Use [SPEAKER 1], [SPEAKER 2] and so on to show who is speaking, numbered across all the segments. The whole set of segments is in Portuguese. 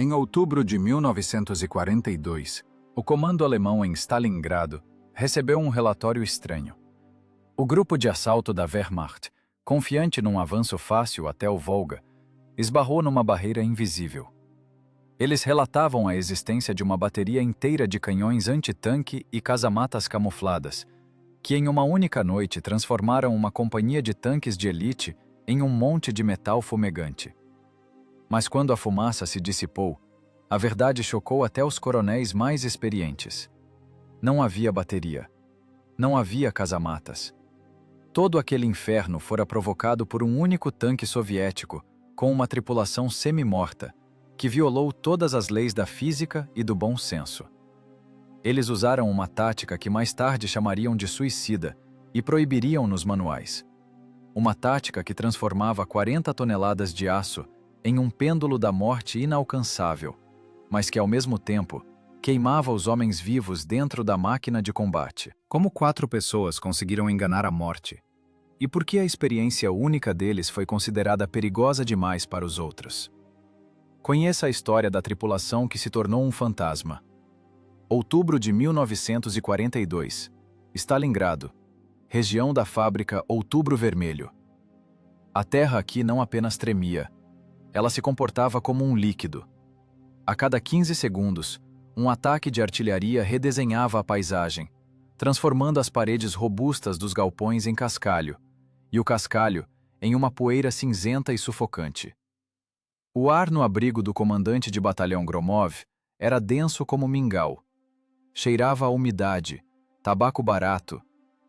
[SPEAKER 1] Em outubro de 1942, o comando alemão em Stalingrado recebeu um relatório estranho. O grupo de assalto da Wehrmacht, confiante num avanço fácil até o Volga, esbarrou numa barreira invisível. Eles relatavam a existência de uma bateria inteira de canhões antitanque e casamatas camufladas, que em uma única noite transformaram uma companhia de tanques de elite em um monte de metal fumegante. Mas quando a fumaça se dissipou, a verdade chocou até os coronéis mais experientes. Não havia bateria. Não havia casamatas. Todo aquele inferno fora provocado por um único tanque soviético com uma tripulação semi-morta, que violou todas as leis da física e do bom senso. Eles usaram uma tática que mais tarde chamariam de suicida e proibiriam nos manuais. Uma tática que transformava 40 toneladas de aço em um pêndulo da morte inalcançável, mas que ao mesmo tempo queimava os homens vivos dentro da máquina de combate. Como 4 pessoas conseguiram enganar a morte? E por que a experiência única deles foi considerada perigosa demais para os outros? Conheça a história da tripulação que se tornou um fantasma. Outubro de 1942, Stalingrado, região da fábrica Outubro Vermelho. A terra aqui não apenas tremia, ela se comportava como um líquido. A cada 15 segundos, um ataque de artilharia redesenhava a paisagem, transformando as paredes robustas dos galpões em cascalho, e o cascalho em uma poeira cinzenta e sufocante. O ar no abrigo do comandante de batalhão Gromov era denso como mingau. Cheirava a umidade, tabaco barato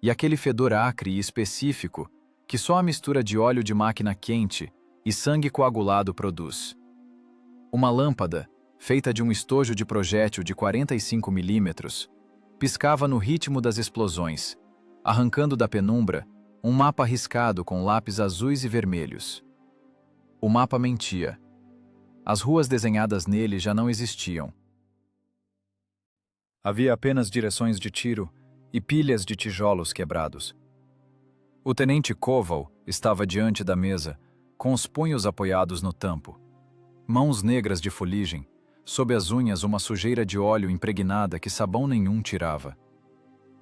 [SPEAKER 1] e aquele fedor acre e específico que só a mistura de óleo de máquina quente e sangue coagulado produz. Uma lâmpada, feita de um estojo de projétil de 45 milímetros, piscava no ritmo das explosões, arrancando da penumbra um mapa riscado com lápis azuis e vermelhos. O mapa mentia. As ruas desenhadas nele já não existiam. Havia apenas direções de tiro e pilhas de tijolos quebrados. O tenente Koval estava diante da mesa, com os punhos apoiados no tampo. Mãos negras de fuligem, sob as unhas uma sujeira de óleo impregnada que sabão nenhum tirava.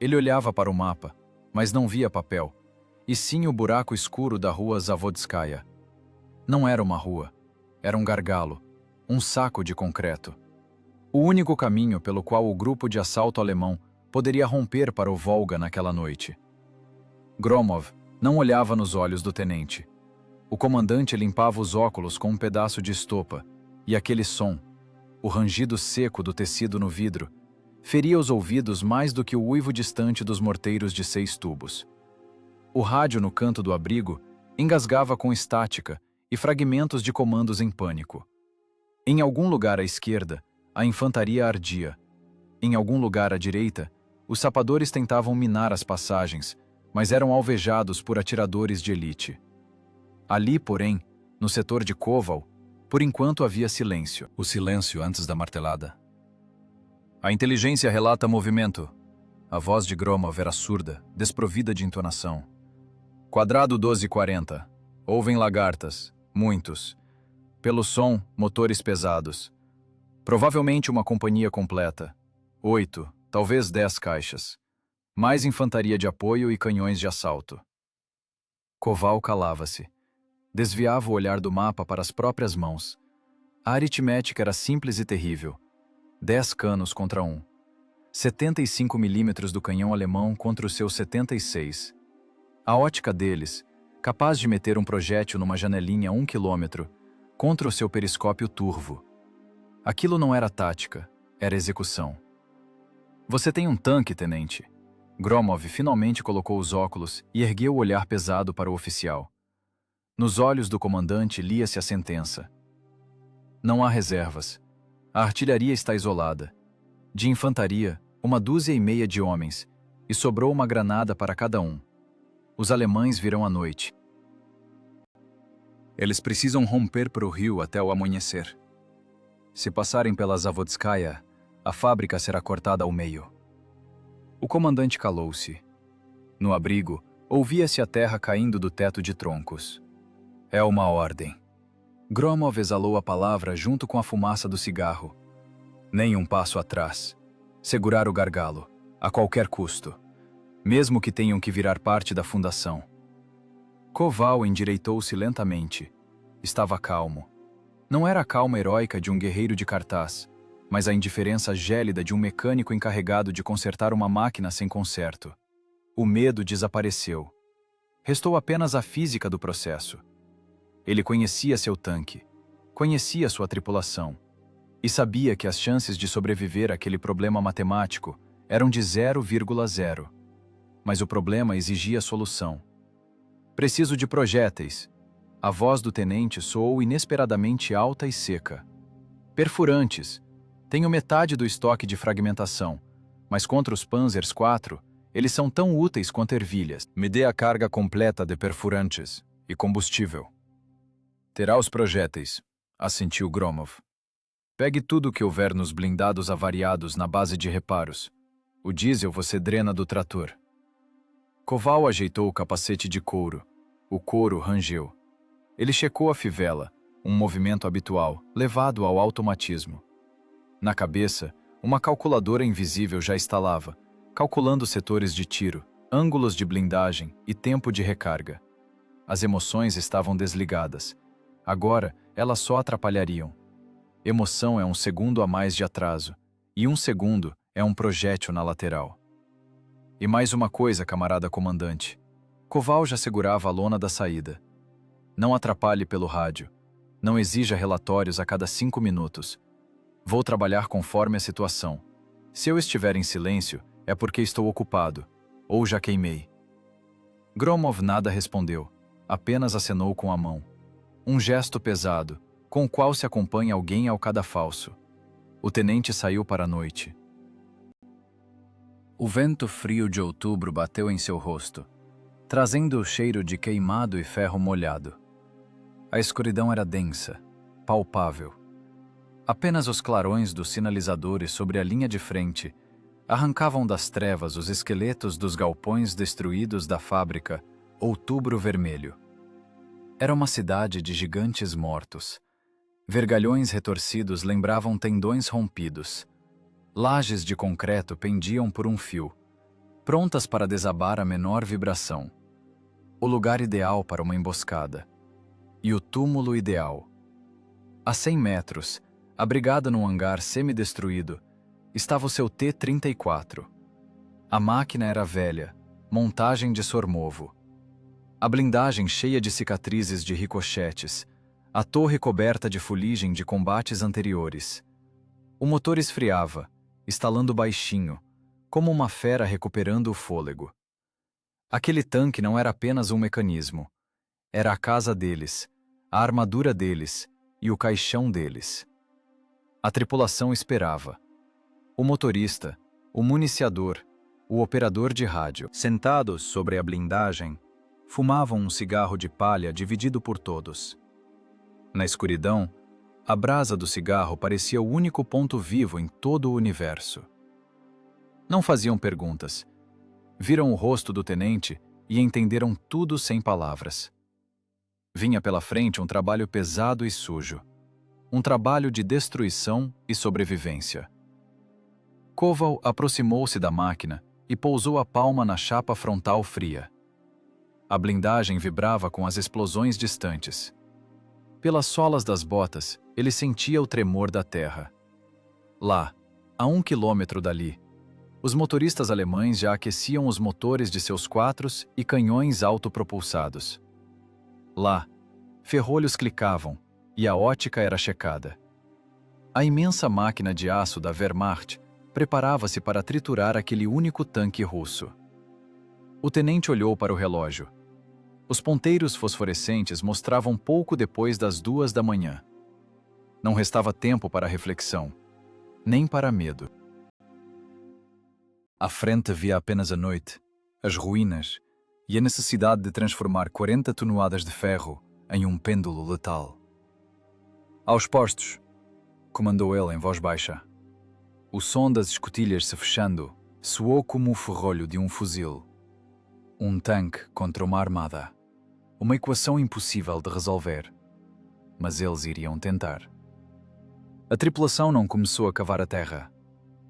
[SPEAKER 1] Ele olhava para o mapa, mas não via papel, e sim o buraco escuro da rua Zavodskaya. Não era uma rua, era um gargalo, um saco de concreto. O único caminho pelo qual o grupo de assalto alemão poderia romper para o Volga naquela noite. Gromov não olhava nos olhos do tenente. O comandante limpava os óculos com um pedaço de estopa, e aquele som, o rangido seco do tecido no vidro, feria os ouvidos mais do que o uivo distante dos morteiros de 6 tubos. O rádio no canto do abrigo engasgava com estática e fragmentos de comandos em pânico. Em algum lugar à esquerda, a infantaria ardia. Em algum lugar à direita, os sapadores tentavam minar as passagens, mas eram alvejados por atiradores de elite. Ali, porém, no setor de Koval, por enquanto havia silêncio. O silêncio antes da martelada. A inteligência relata movimento. A voz de Gromov era surda, desprovida de entonação. Quadrado 1240. Ouvem lagartas, muitos. Pelo som, motores pesados. Provavelmente uma companhia completa. 8, talvez 10 caixas. Mais infantaria de apoio e canhões de assalto. Koval calava-se. Desviava o olhar do mapa para as próprias mãos. A aritmética era simples e terrível. 10 canos contra 1. 75 milímetros do canhão alemão contra os seus 76. A ótica deles, capaz de meter um projétil numa janelinha a 1 quilômetro, contra o seu periscópio turvo. Aquilo não era tática, era execução. Você tem um tanque, tenente. Gromov finalmente colocou os óculos e ergueu o olhar pesado para o oficial. Nos olhos do comandante lia-se a sentença. Não há reservas. A artilharia está isolada. De infantaria, 1,5 dúzia de homens, e sobrou uma granada para cada um. Os alemães virão à noite. Eles precisam romper para o rio até o amanhecer. Se passarem pela Zavodskaya, a fábrica será cortada ao meio. O comandante calou-se. No abrigo, ouvia-se a terra caindo do teto de troncos. É uma ordem. Gromov exalou a palavra junto com a fumaça do cigarro. Nem um passo atrás. Segurar o gargalo, a qualquer custo, mesmo que tenham que virar parte da fundação. Koval endireitou-se lentamente. Estava calmo. Não era a calma heróica de um guerreiro de cartaz, mas a indiferença gélida de um mecânico encarregado de consertar uma máquina sem conserto. O medo desapareceu. Restou apenas a física do processo. Ele conhecia seu tanque, conhecia sua tripulação, e sabia que as chances de sobreviver àquele problema matemático eram de 0,0. Mas o problema exigia solução. Preciso de projéteis. A voz do tenente soou inesperadamente alta e seca. Perfurantes. Tenho metade do estoque de fragmentação, mas contra os Panzers IV, eles são tão úteis quanto ervilhas. Me dê a carga completa de perfurantes e combustível. Terá os projéteis, assentiu Gromov. Pegue tudo o que houver nos blindados avariados na base de reparos. O diesel você drena do trator. Koval ajeitou o capacete de couro. O couro rangeu. Ele checou a fivela, um movimento habitual, levado ao automatismo. Na cabeça, uma calculadora invisível já estalava, calculando setores de tiro, ângulos de blindagem e tempo de recarga. As emoções estavam desligadas. Agora, elas só atrapalhariam. Emoção é um segundo a mais de atraso, e um segundo é um projétil na lateral. E mais uma coisa, camarada comandante. Koval já segurava a lona da saída. Não atrapalhe pelo rádio. Não exija relatórios a cada 5 minutos. Vou trabalhar conforme a situação. Se eu estiver em silêncio, é porque estou ocupado, ou já queimei. Gromov nada respondeu, apenas acenou com a mão. Um gesto pesado, com o qual se acompanha alguém ao cadafalso. O tenente saiu para a noite. O vento frio de outubro bateu em seu rosto, trazendo o cheiro de queimado e ferro molhado. A escuridão era densa, palpável. Apenas os clarões dos sinalizadores sobre a linha de frente arrancavam das trevas os esqueletos dos galpões destruídos da fábrica Outubro Vermelho. Era uma cidade de gigantes mortos. Vergalhões retorcidos lembravam tendões rompidos. Lajes de concreto pendiam por um fio, prontas para desabar a menor vibração. O lugar ideal para uma emboscada. E o túmulo ideal. A 100 metros, abrigado num hangar semidestruído, estava o seu T-34. A máquina era velha, montagem de Sormovo. A blindagem cheia de cicatrizes de ricochetes, a torre coberta de fuligem de combates anteriores. O motor esfriava, estalando baixinho, como uma fera recuperando o fôlego. Aquele tanque não era apenas um mecanismo. Era a casa deles, a armadura deles e o caixão deles. A tripulação esperava. O motorista, o municiador, o operador de rádio, sentados sobre a blindagem, fumavam um cigarro de palha dividido por todos. Na escuridão, a brasa do cigarro parecia o único ponto vivo em todo o universo. Não faziam perguntas. Viram o rosto do tenente e entenderam tudo sem palavras. Vinha pela frente um trabalho pesado e sujo. Um trabalho de destruição e sobrevivência. Koval aproximou-se da máquina e pousou a palma na chapa frontal fria. A blindagem vibrava com as explosões distantes. Pelas solas das botas, ele sentia o tremor da terra. Lá, a 1 quilômetro dali, os motoristas alemães já aqueciam os motores de seus quatros e canhões autopropulsados. Lá, ferrolhos clicavam e a ótica era checada. A imensa máquina de aço da Wehrmacht preparava-se para triturar aquele único tanque russo. O tenente olhou para o relógio. Os ponteiros fosforescentes mostravam pouco depois das 2 da manhã. Não restava tempo para reflexão, nem para medo. À frente via apenas a noite, as ruínas e a necessidade de transformar 40 toneladas de ferro em um pêndulo letal. Aos postos, comandou ele em voz baixa. O som das escotilhas se fechando soou como o ferrolho de um fuzil. Um tanque contra uma armada. Uma equação impossível de resolver. mas eles iriam tentar. A tripulação não começou a cavar a terra.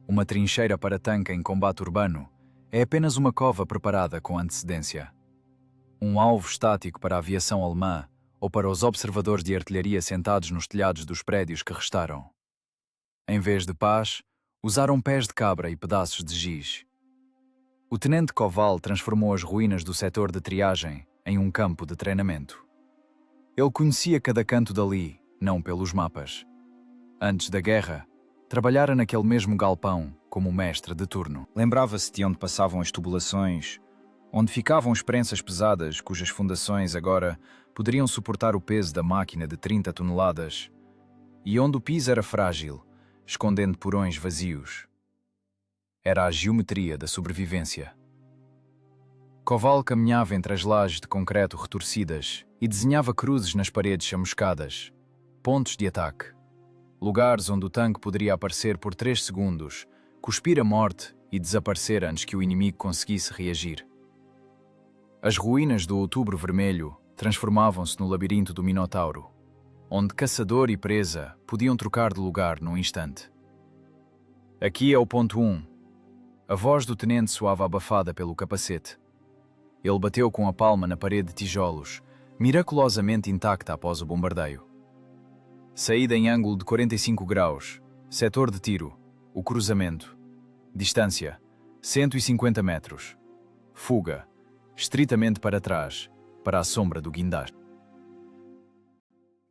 [SPEAKER 1] Uma trincheira para tanque em combate urbano é apenas uma cova preparada com antecedência. Um alvo estático para a aviação alemã ou para os observadores de artilharia sentados nos telhados dos prédios que restaram. Em vez de pás, usaram pés de cabra e pedaços de giz. O tenente Koval transformou as ruínas do setor de triagem em um campo de treinamento. Ele conhecia cada canto dali, não pelos mapas. Antes da guerra, trabalhara naquele mesmo galpão como mestre de turno.
[SPEAKER 2] Lembrava-se de onde passavam as tubulações, onde ficavam as prensas pesadas cujas fundações agora poderiam suportar o peso da máquina de 30 toneladas, e onde o piso era frágil, escondendo porões vazios. Era a geometria da sobrevivência. Koval caminhava entre as lajes de concreto retorcidas e desenhava cruzes nas paredes chamuscadas, pontos de ataque, lugares onde o tanque poderia aparecer por 3 segundos, cuspir a morte e desaparecer antes que o inimigo conseguisse reagir. As ruínas do Outubro Vermelho transformavam-se no labirinto do Minotauro, onde caçador e presa podiam trocar de lugar num instante. Aqui é o ponto 1. A voz do tenente soava abafada pelo capacete. Ele bateu com a palma na parede de tijolos, miraculosamente intacta após o bombardeio. Saída em ângulo de 45 graus, setor de tiro, o cruzamento. Distância, 150 metros. Fuga, estritamente para trás, para a sombra do guindaste.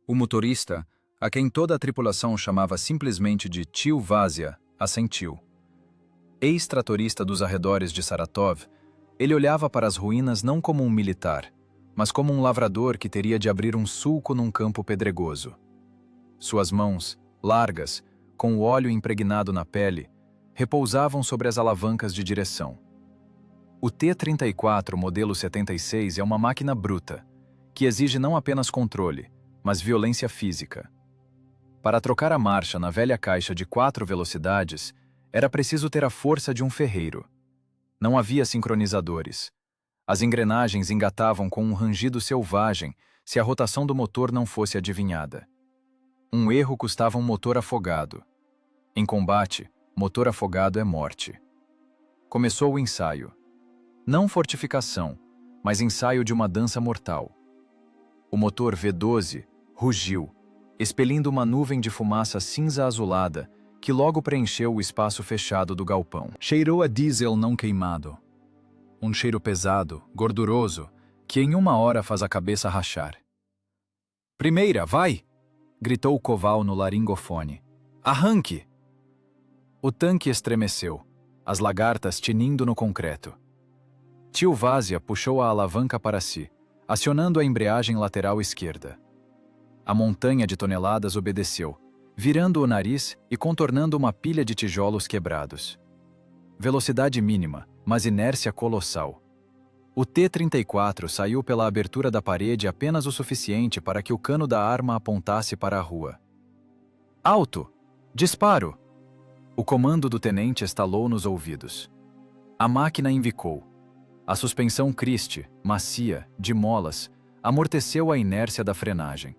[SPEAKER 2] O motorista, a quem toda a tripulação chamava simplesmente de Tio Vásia, assentiu. Ex-tratorista dos arredores de Saratov, ele olhava para as ruínas não como um militar, mas como um lavrador que teria de abrir um sulco num campo pedregoso. Suas mãos, largas, com o óleo impregnado na pele, repousavam sobre as alavancas de direção. O T-34 modelo 76 é uma máquina bruta, que exige não apenas controle, mas violência física. Para trocar a marcha na velha caixa de 4 velocidades, era preciso ter a força de um ferreiro. Não havia sincronizadores. As engrenagens engatavam com um rangido selvagem se a rotação do motor não fosse adivinhada. Um erro custava um motor afogado. Em combate, motor afogado é morte. Começou o ensaio. Não fortificação, mas ensaio de uma dança mortal. O motor V12 rugiu, expelindo uma nuvem de fumaça cinza-azulada que logo preencheu o espaço fechado do galpão. Cheirou a diesel não queimado. Um cheiro pesado, gorduroso, que em uma hora faz a cabeça rachar. "Primeira, vai!" gritou Koval no laringofone. "Arranque!" O tanque estremeceu, as lagartas tinindo no concreto. Tio Vásia puxou a alavanca para si, acionando a embreagem lateral esquerda. A montanha de toneladas obedeceu, virando o nariz e contornando uma pilha de tijolos quebrados. Velocidade mínima, mas inércia colossal. O T-34 saiu pela abertura da parede apenas o suficiente para que o cano da arma apontasse para a rua. "Alto! Disparo!" O comando do tenente estalou nos ouvidos. A máquina invicou. A suspensão Christie, macia, de molas, amorteceu a inércia da frenagem.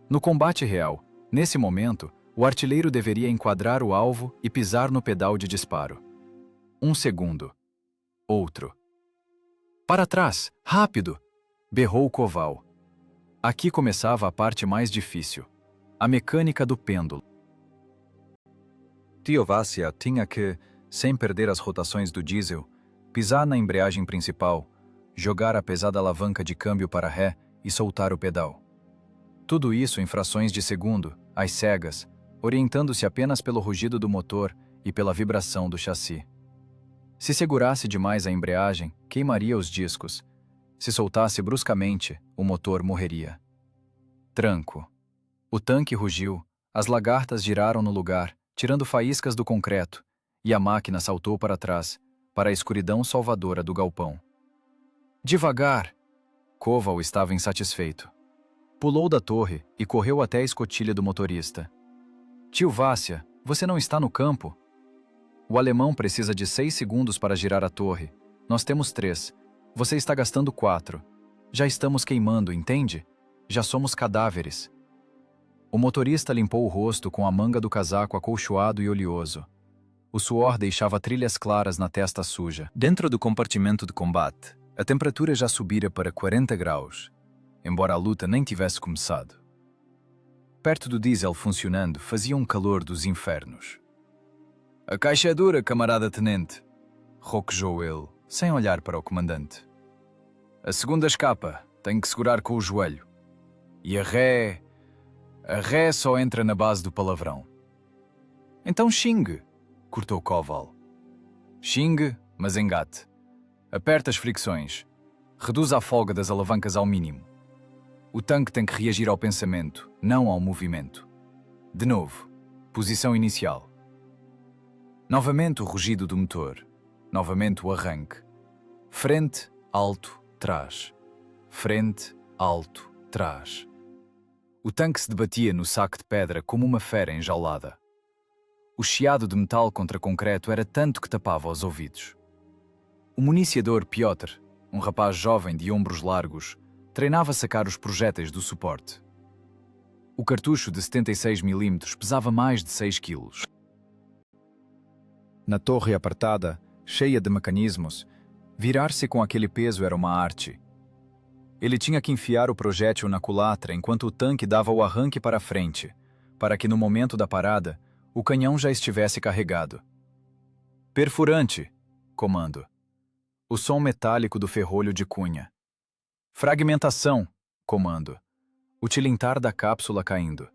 [SPEAKER 2] No combate real, nesse momento, o artilheiro deveria enquadrar o alvo e pisar no pedal de disparo. 1 segundo. Outro. "Para trás! Rápido!" berrou Koval. Aqui começava a parte mais difícil. A mecânica do pêndulo. Tio Vásia tinha que, sem perder as rotações do diesel, pisar na embreagem principal, jogar a pesada alavanca de câmbio para ré e soltar o pedal. Tudo isso em frações de segundo, às cegas, orientando-se apenas pelo rugido do motor e pela vibração do chassi. Se segurasse demais a embreagem, queimaria os discos. Se soltasse bruscamente, o motor morreria. Tranco. O tanque rugiu, as lagartas giraram no lugar, tirando faíscas do concreto, e a máquina saltou para trás, para a escuridão salvadora do galpão. "Devagar!" Koval estava insatisfeito. Pulou da torre e correu até a escotilha do motorista. "Tio Vásia, você não está no campo?" "O alemão precisa de 6 segundos para girar a torre. Nós temos 3. Você está gastando 4. Já estamos queimando, entende? Já somos cadáveres."
[SPEAKER 1] O motorista limpou o rosto com a manga do casaco acolchoado e oleoso. O suor deixava trilhas claras na testa suja. Dentro do compartimento de combate, a temperatura já subira para 40 graus, embora a luta nem tivesse começado. Perto do diesel funcionando, fazia um calor dos infernos. "A caixa é dura, camarada tenente", roquejou ele, sem olhar para o comandante. "A segunda escapa, tenho que segurar com o joelho. E a ré só entra na base do palavrão." "Então xingue", cortou Koval. "Xingue, mas engate. Aperta as fricções. Reduz a folga das alavancas ao mínimo. O tanque tem que reagir ao pensamento, não ao movimento. De novo, posição inicial. Novamente o rugido do motor. Novamente o arranque. Frente, alto, trás. Frente, alto, trás. O tanque se debatia no saco de pedra como uma fera enjaulada. O chiado de metal contra concreto era tanto que tapava os ouvidos. O municiador Piotr, um rapaz jovem de ombros largos, treinava a sacar os projéteis do suporte. O cartucho de 76 mm pesava mais de 6 quilos. Na torre apertada, cheia de mecanismos, virar-se com aquele peso era uma arte. Ele tinha que enfiar o projétil na culatra enquanto o tanque dava o arranque para a frente, para que no momento da parada, o canhão já estivesse carregado. "Perfurante", comando. O som metálico do ferrolho de cunha. "Fragmentação", comando. O tilintar da cápsula caindo.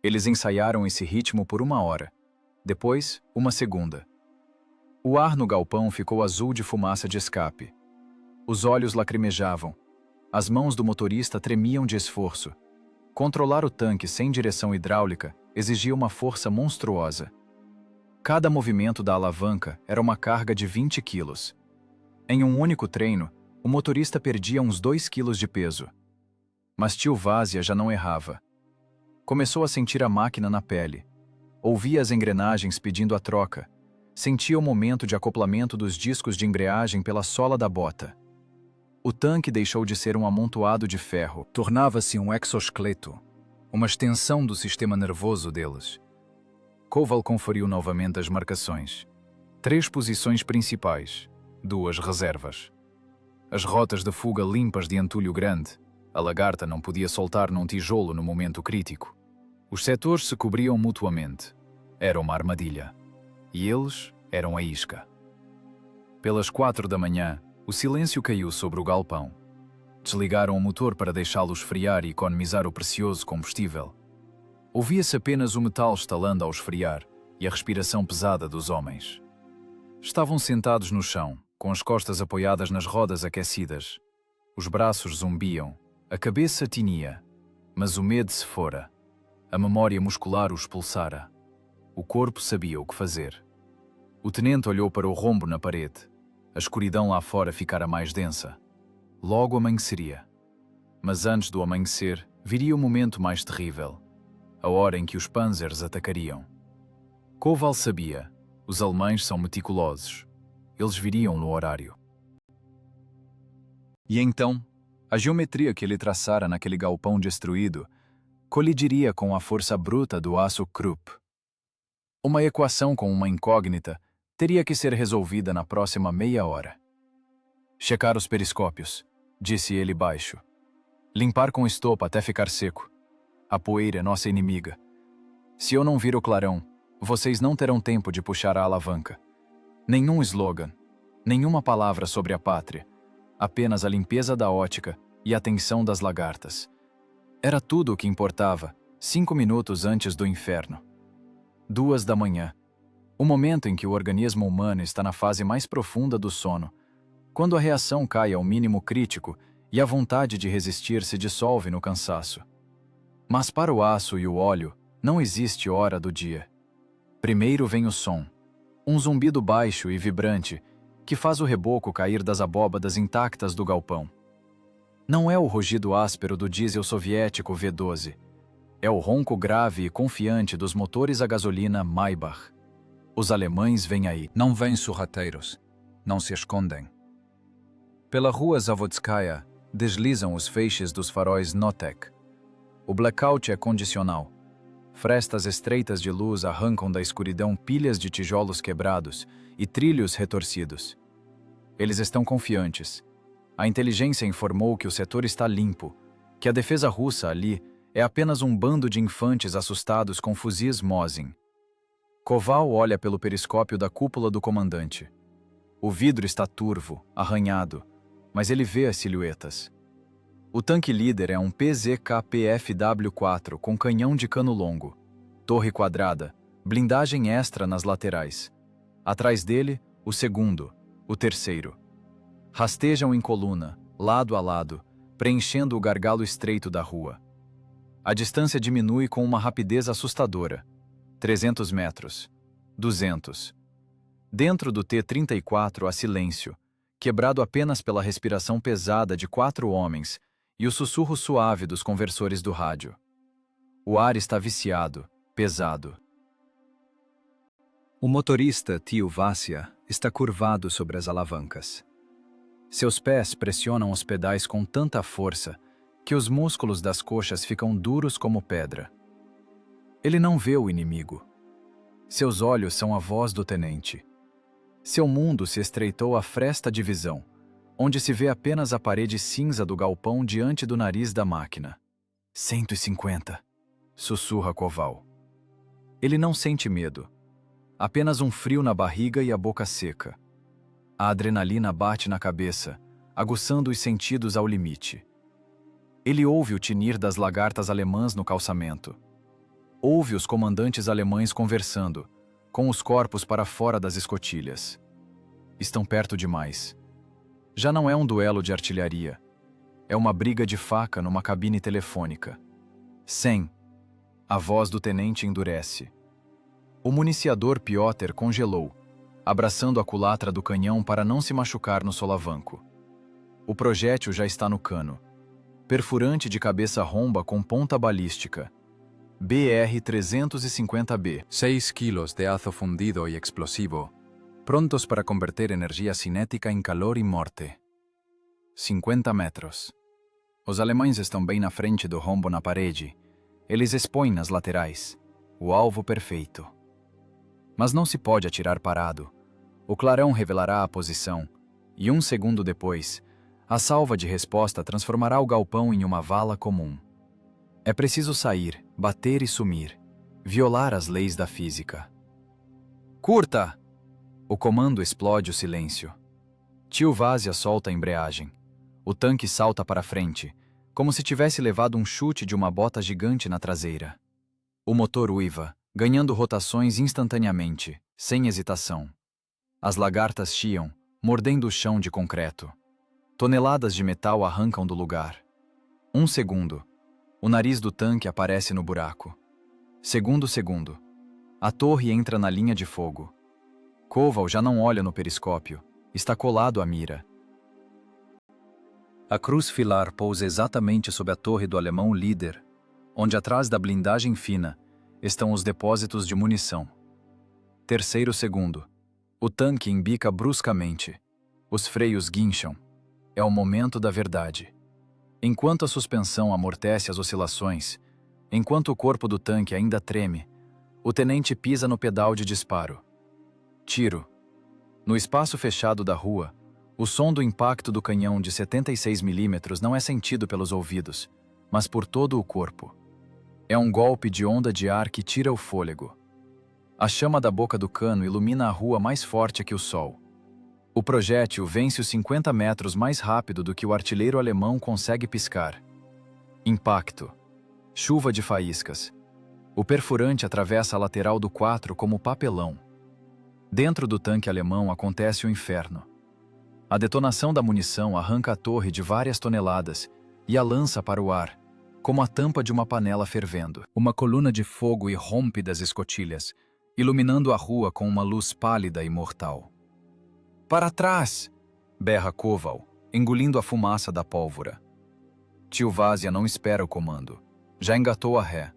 [SPEAKER 1] Eles ensaiaram esse ritmo por 1 hora. Depois, 1 segunda. O ar no galpão ficou azul de fumaça de escape. Os olhos lacrimejavam. As mãos do motorista tremiam de esforço. Controlar o tanque sem direção hidráulica exigia uma força monstruosa. Cada movimento da alavanca era uma carga de 20 quilos. Em um único treino, o motorista perdia uns 2 quilos de peso. Mas tio Vásia já não errava. Começou a sentir a máquina na pele. Ouvia as engrenagens pedindo a troca. Sentia o momento de acoplamento dos discos de embreagem pela sola da bota. O tanque deixou de ser um amontoado de ferro. Tornava-se um exoesqueleto, uma extensão do sistema nervoso deles. Koval conferiu novamente as marcações. 3 posições principais, 2 reservas. As rotas de fuga limpas de entulho grande. A lagarta não podia soltar num tijolo no momento crítico. Os setores se cobriam mutuamente. Era uma armadilha. E eles eram a isca. Pelas 4 da manhã, o silêncio caiu sobre o galpão. Desligaram o motor para deixá-lo esfriar e economizar o precioso combustível. Ouvia-se apenas o metal estalando ao esfriar e a respiração pesada dos homens. Estavam sentados no chão, com as costas apoiadas nas rodas aquecidas. Os braços zumbiam, a cabeça tinia, mas o medo se fora. A memória muscular o expulsara. O corpo sabia o que fazer. O tenente olhou para o rombo na parede. A escuridão lá fora ficara mais densa. Logo amanheceria. Mas antes do amanhecer, viria o momento mais terrível. A hora em que os panzers atacariam. Koval sabia. Os alemães são meticulosos. Eles viriam no horário. E então, a geometria que ele traçara naquele galpão destruído colidiria com a força bruta do aço Krupp. Uma equação com uma incógnita teria que ser resolvida na próxima meia hora. "Checar os periscópios", disse ele baixo. "Limpar com estopa até ficar seco. A poeira é nossa inimiga. Se eu não vir o clarão, vocês não terão tempo de puxar a alavanca. Nenhum slogan, nenhuma palavra sobre a pátria, apenas a limpeza da ótica e a tensão das lagartas. Era tudo o que importava, 5 minutos antes do inferno. 2 da manhã, o momento em que o organismo humano está na fase mais profunda do sono, quando a reação cai ao mínimo crítico e a vontade de resistir se dissolve no cansaço. Mas para o aço e o óleo, não existe hora do dia. Primeiro vem o som, um zumbido baixo e vibrante que faz o reboco cair das abóbadas intactas do galpão. Não é o rugido áspero do diesel soviético V12. É o ronco grave e confiante dos motores a gasolina Maybach. Os alemães vêm aí. Não vêm sorrateiros. Não se escondem. Pela rua Zavodskaya deslizam os feixes dos faróis Notek. O blackout é condicional. Frestas estreitas de luz arrancam da escuridão pilhas de tijolos quebrados e trilhos retorcidos. Eles estão confiantes. A inteligência informou que o setor está limpo, que a defesa russa ali é apenas um bando de infantes assustados com fuzis Mosin. Koval olha pelo periscópio da cúpula do comandante. O vidro está turvo, arranhado, mas ele vê as silhuetas. O tanque líder é um PZK-PFW-4 com canhão de cano longo, torre quadrada, blindagem extra nas laterais. Atrás dele, o segundo, o terceiro. Rastejam em coluna, lado a lado, preenchendo o gargalo estreito da rua. A distância diminui com uma rapidez assustadora. 300 metros. 200. Dentro do T-34 há silêncio, quebrado apenas pela respiração pesada de 4 homens e o sussurro suave dos conversores do rádio. O ar está viciado, pesado.
[SPEAKER 2] O motorista, Tio Vassia, está curvado sobre as alavancas.
[SPEAKER 1] Seus pés pressionam os pedais com tanta força que os músculos das coxas ficam duros como pedra. Ele não vê o inimigo. Seus olhos são a voz do tenente. Seu mundo se estreitou à fresta de visão, onde se vê apenas a parede cinza do galpão diante do nariz da máquina. 150, sussurra Koval. Ele não sente medo, apenas um frio na barriga e a boca seca. A adrenalina bate na cabeça, aguçando os sentidos ao limite. Ele ouve o tinir das lagartas alemãs no calçamento. Ouve os comandantes alemães conversando, com os corpos para fora das escotilhas. Estão perto demais. Já não é um duelo de artilharia. É uma briga de faca numa cabine telefônica. 100. A voz do tenente endurece. O municiador Piotr congelou, abraçando a culatra do canhão para não se machucar no solavanco. O projétil já está no cano. Perfurante de cabeça romba com ponta balística. BR-350B.
[SPEAKER 2] 6 quilos de aço fundido e explosivo, prontos para converter energia cinética em calor e morte.
[SPEAKER 1] 50 metros. Os alemães estão bem na frente do rombo na parede. Eles expõem nas laterais. O alvo perfeito. Mas não se pode atirar parado. O clarão revelará a posição, e 1 segundo depois, a salva de resposta transformará o galpão em uma vala comum. É preciso sair, bater e sumir, violar as leis da física. Curta! O comando explode o silêncio. Tio Vassia solta a embreagem. O tanque salta para frente, como se tivesse levado um chute de uma bota gigante na traseira. O motor uiva, ganhando rotações instantaneamente, sem hesitação. As lagartas chiam, mordendo o chão de concreto. Toneladas de metal arrancam do lugar. 1 segundo. O nariz do tanque aparece no buraco. Segundo. A torre entra na linha de fogo. Koval já não olha no periscópio. Está colado à mira.
[SPEAKER 2] A cruz filar pousa exatamente sob a torre do alemão líder, onde atrás da blindagem fina estão os depósitos de munição.
[SPEAKER 1] 3 segundo. O tanque embica bruscamente. Os freios guincham. É o momento da verdade. Enquanto a suspensão amortece as oscilações, enquanto o corpo do tanque ainda treme, o tenente pisa no pedal de disparo. Tiro. No espaço fechado da rua, o som do impacto do canhão de 76 mm não é sentido pelos ouvidos, mas por todo o corpo. É um golpe de onda de ar que tira o fôlego. A chama da boca do cano ilumina a rua mais forte que o sol. O projétil vence os 50 metros mais rápido do que o artilheiro alemão consegue piscar. Impacto. Chuva de faíscas. O perfurante atravessa a lateral do 4 como papelão. Dentro do tanque alemão acontece o inferno. A detonação da munição arranca a torre de várias toneladas e a lança para o ar, como a tampa de uma panela fervendo. Uma coluna de fogo irrompe das escotilhas, iluminando a rua com uma luz pálida e mortal. Para trás! Berra Koval, engolindo a fumaça da pólvora. Tio Vassia não espera o comando. Já engatou a ré.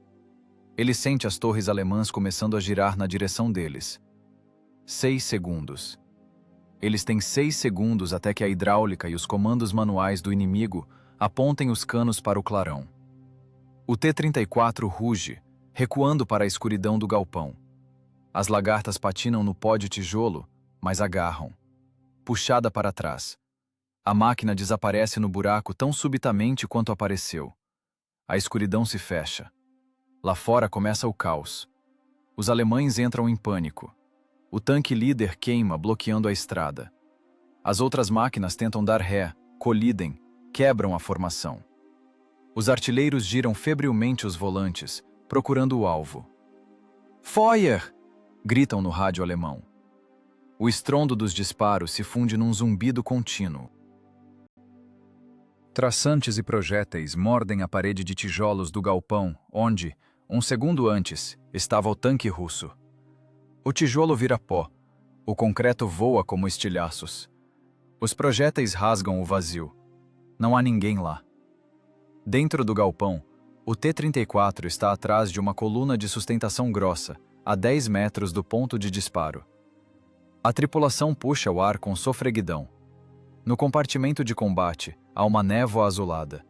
[SPEAKER 1] Ele sente as torres alemãs começando a girar na direção deles. 6 segundos. Eles têm 6 segundos até que a hidráulica e os comandos manuais do inimigo apontem os canos para o clarão. O T-34 ruge, recuando para a escuridão do galpão. As lagartas patinam no pó de tijolo, mas agarram. Puxada para trás. A máquina desaparece no buraco tão subitamente quanto apareceu. A escuridão se fecha. Lá fora começa o caos. Os alemães entram em pânico. O tanque líder queima, bloqueando a estrada. As outras máquinas tentam dar ré, colidem, quebram a formação. Os artilheiros giram febrilmente os volantes, procurando o alvo. Feuer! Gritam no rádio alemão. O estrondo dos disparos se funde num zumbido contínuo. Traçantes e projéteis mordem a parede de tijolos do galpão, onde, um segundo antes, estava o tanque russo. O tijolo vira pó. O concreto voa como estilhaços. Os projéteis rasgam o vazio. Não há ninguém lá. Dentro do galpão, o T-34 está atrás de uma coluna de sustentação grossa, a 10 metros do ponto de disparo. A tripulação puxa o ar com sofreguidão. No compartimento de combate, há uma névoa azulada.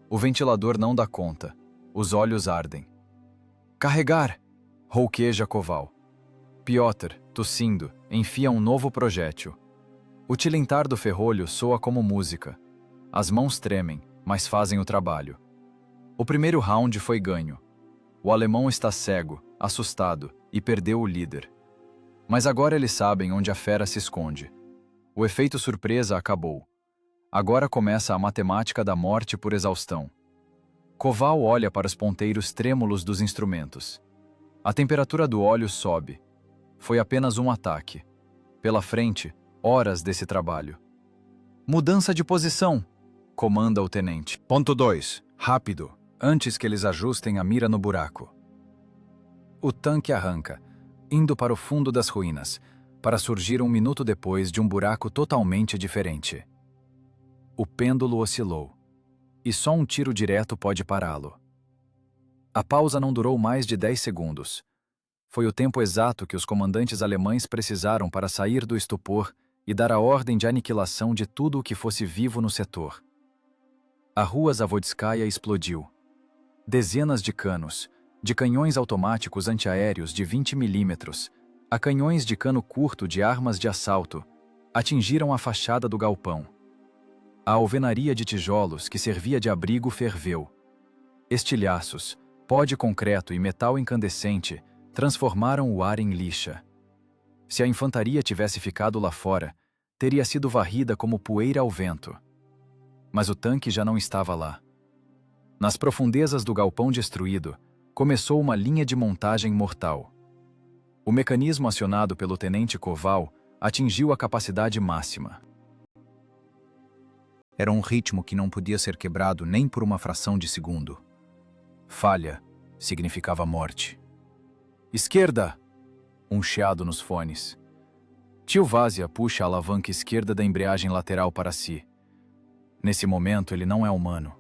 [SPEAKER 1] O ventilador não dá conta. Os olhos ardem. Carregar! Rouqueja Koval. Piotr, tossindo, enfia um novo projétil. O tilintar do ferrolho soa como música. As mãos tremem, mas fazem o trabalho. O primeiro round foi ganho. O alemão está cego, assustado, e perdeu o líder. Mas agora eles sabem onde a fera se esconde. O efeito surpresa acabou. Agora começa a matemática da morte por exaustão. Koval olha para os ponteiros trêmulos dos instrumentos. A temperatura do óleo sobe. Foi apenas um ataque. Pela frente, horas desse trabalho. Mudança de posição, comanda o tenente. Ponto 2. Rápido, antes que eles ajustem a mira no buraco. O tanque arranca, indo para o fundo das ruínas, para surgir um minuto depois de um buraco totalmente diferente. O pêndulo oscilou, e só um tiro direto pode pará-lo. A pausa não durou mais de 10 segundos. Foi o tempo exato que os comandantes alemães precisaram para sair do estupor e dar a ordem de aniquilação de tudo o que fosse vivo no setor. A rua Zavodskaya explodiu. Dezenas de canos, de canhões automáticos antiaéreos de 20 milímetros, a canhões de cano curto de armas de assalto, atingiram a fachada do galpão. A alvenaria de tijolos que servia de abrigo ferveu. Estilhaços, pó de concreto e metal incandescente transformaram o ar em lixa. Se a infantaria tivesse ficado lá fora, teria sido varrida como poeira ao vento. Mas o tanque já não estava lá. Nas profundezas do galpão destruído, começou uma linha de montagem mortal. O mecanismo acionado pelo tenente Koval atingiu a capacidade máxima. Era um ritmo que não podia ser quebrado nem por uma fração de segundo. Falha significava morte. Esquerda! Um chiado nos fones. Tio Vazia puxa a alavanca esquerda da embreagem lateral para si. Nesse momento ele não é humano.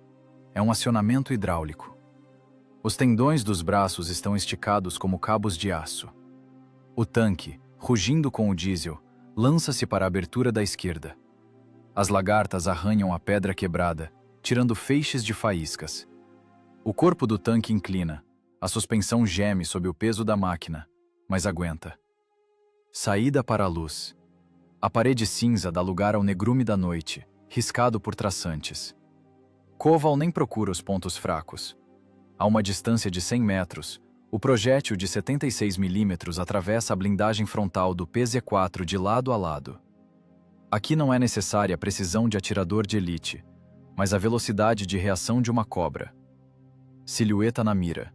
[SPEAKER 1] É um acionamento hidráulico. Os tendões dos braços estão esticados como cabos de aço. O tanque, rugindo com o diesel, lança-se para a abertura da esquerda. As lagartas arranham a pedra quebrada, tirando feixes de faíscas. O corpo do tanque inclina. A suspensão geme sob o peso da máquina, mas aguenta. Saída para a luz. A parede cinza dá lugar ao negrume da noite, riscado por traçantes. Koval nem procura os pontos fracos. A uma distância de 100 metros, o projétil de 76 milímetros atravessa a blindagem frontal do PZ-4 de lado a lado. Aqui não é necessária a precisão de atirador de elite, mas a velocidade de reação de uma cobra. Silhueta na mira.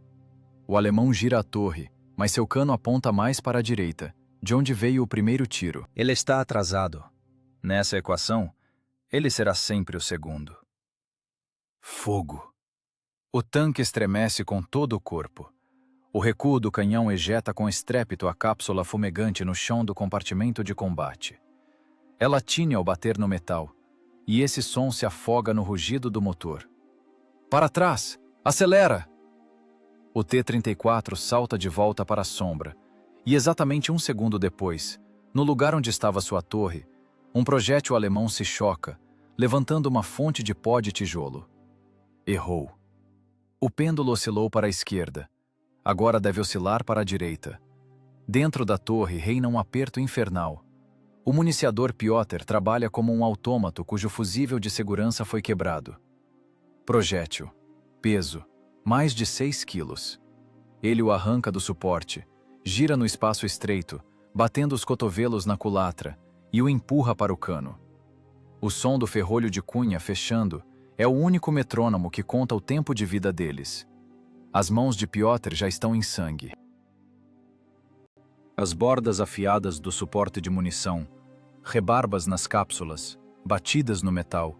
[SPEAKER 1] O alemão gira a torre, mas seu cano aponta mais para a direita, de onde veio o primeiro tiro. Ele está atrasado. Nessa equação, ele será sempre o segundo. Fogo. O tanque estremece com todo o corpo. O recuo do canhão ejeta com estrépito a cápsula fumegante no chão do compartimento de combate. Ela tine ao bater no metal, e esse som se afoga no rugido do motor. Para trás! Acelera! O T-34 salta de volta para a sombra, e exatamente um segundo depois, no lugar onde estava sua torre, um projétil alemão se choca, levantando uma fonte de pó de tijolo. Errou. O pêndulo oscilou para a esquerda. Agora deve oscilar para a direita. Dentro da torre reina um aperto infernal. O municiador Piotr trabalha como um autômato cujo fusível de segurança foi quebrado. Projétil. Peso. Mais de 6 quilos. Ele o arranca do suporte, gira no espaço estreito, batendo os cotovelos na culatra, e o empurra para o cano. O som do ferrolho de cunha fechando é o único metrônomo que conta o tempo de vida deles. As mãos de Piotr já estão em sangue. As bordas afiadas do suporte de munição, rebarbas nas cápsulas, batidas no metal.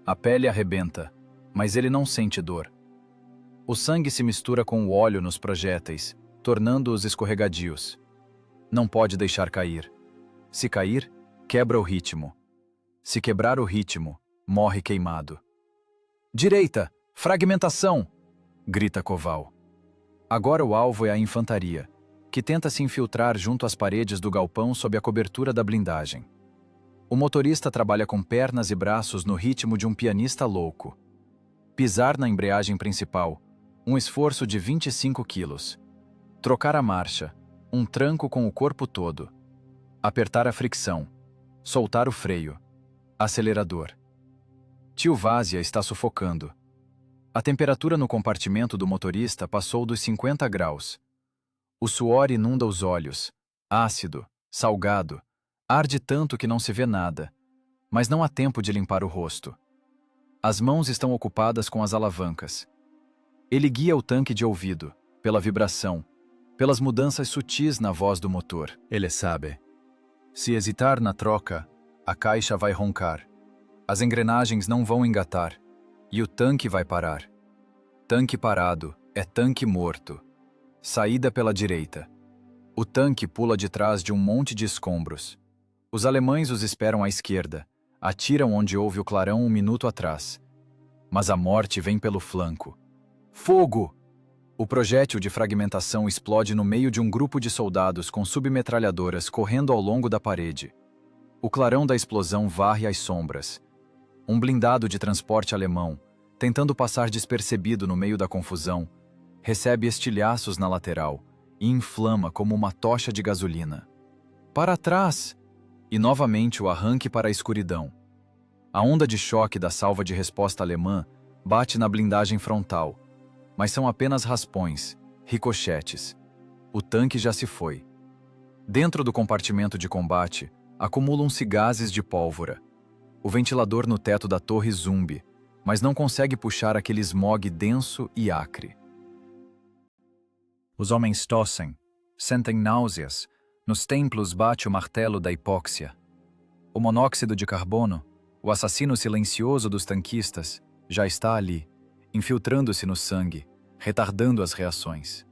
[SPEAKER 1] A pele arrebenta, mas ele não sente dor. O sangue se mistura com o óleo nos projéteis, tornando-os escorregadios. Não pode deixar cair. Se cair, quebra o ritmo. Se quebrar o ritmo, morre queimado. Direita! Fragmentação! Grita Koval. Agora o alvo é a infantaria, que tenta se infiltrar junto às paredes do galpão sob a cobertura da blindagem. O motorista trabalha com pernas e braços no ritmo de um pianista louco. Pisar na embreagem principal, um esforço de 25 quilos. Trocar a marcha, um tranco com o corpo todo. Apertar a fricção, soltar o freio. Acelerador. Tio Vásia está sufocando. A temperatura no compartimento do motorista passou dos 50 graus. O suor inunda os olhos, ácido, salgado, arde tanto que não se vê nada, mas não há tempo de limpar o rosto. As mãos estão ocupadas com as alavancas. Ele guia o tanque de ouvido, pela vibração, pelas mudanças sutis na voz do motor. Ele sabe. Se hesitar na troca, a caixa vai roncar. As engrenagens não vão engatar, e o tanque vai parar. Tanque parado é tanque morto. Saída pela direita. O tanque pula de trás de um monte de escombros. Os alemães os esperam à esquerda. Atiram onde houve o clarão um minuto atrás. Mas a morte vem pelo flanco. Fogo! O projétil de fragmentação explode no meio de um grupo de soldados com submetralhadoras correndo ao longo da parede. O clarão da explosão varre as sombras. Um blindado de transporte alemão, tentando passar despercebido no meio da confusão, recebe estilhaços na lateral e inflama como uma tocha de gasolina. Para trás! E novamente o arranque para a escuridão. A onda de choque da salva de resposta alemã bate na blindagem frontal, mas são apenas raspões, ricochetes. O tanque já se foi. Dentro do compartimento de combate, acumulam-se gases de pólvora. O ventilador no teto da torre zumbi, mas não consegue puxar aquele smog denso e acre. Os homens tossem, sentem náuseas, nos templos bate o martelo da hipóxia. O monóxido de carbono, o assassino silencioso dos tanquistas, já está ali, infiltrando-se no sangue, retardando as reações.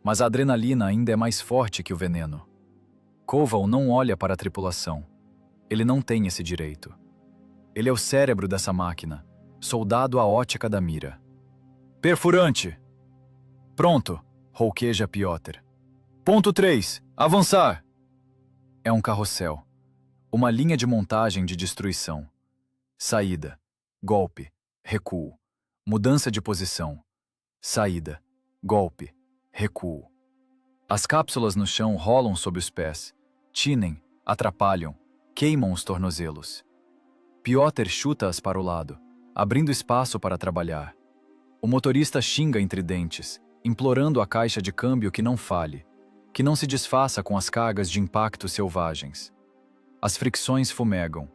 [SPEAKER 1] Mas a adrenalina ainda é mais forte que o veneno. Koval não olha para a tripulação. Ele não tem esse direito. Ele é o cérebro dessa máquina, soldado à ótica da mira. Perfurante! Pronto! Rouqueja Piotr. Ponto 3. Avançar! É um carrossel. Uma linha de montagem de destruição. Saída. Golpe. Recuo. Mudança de posição. Saída. Golpe. Recuo. As cápsulas no chão rolam sob os pés. Tinem, atrapalham, queimam os tornozelos. Piotr chuta-as para o lado, abrindo espaço para trabalhar. O motorista xinga entre dentes, implorando à caixa de câmbio que não falhe, que não se desfaça com as cargas de impactos selvagens. As fricções fumegam.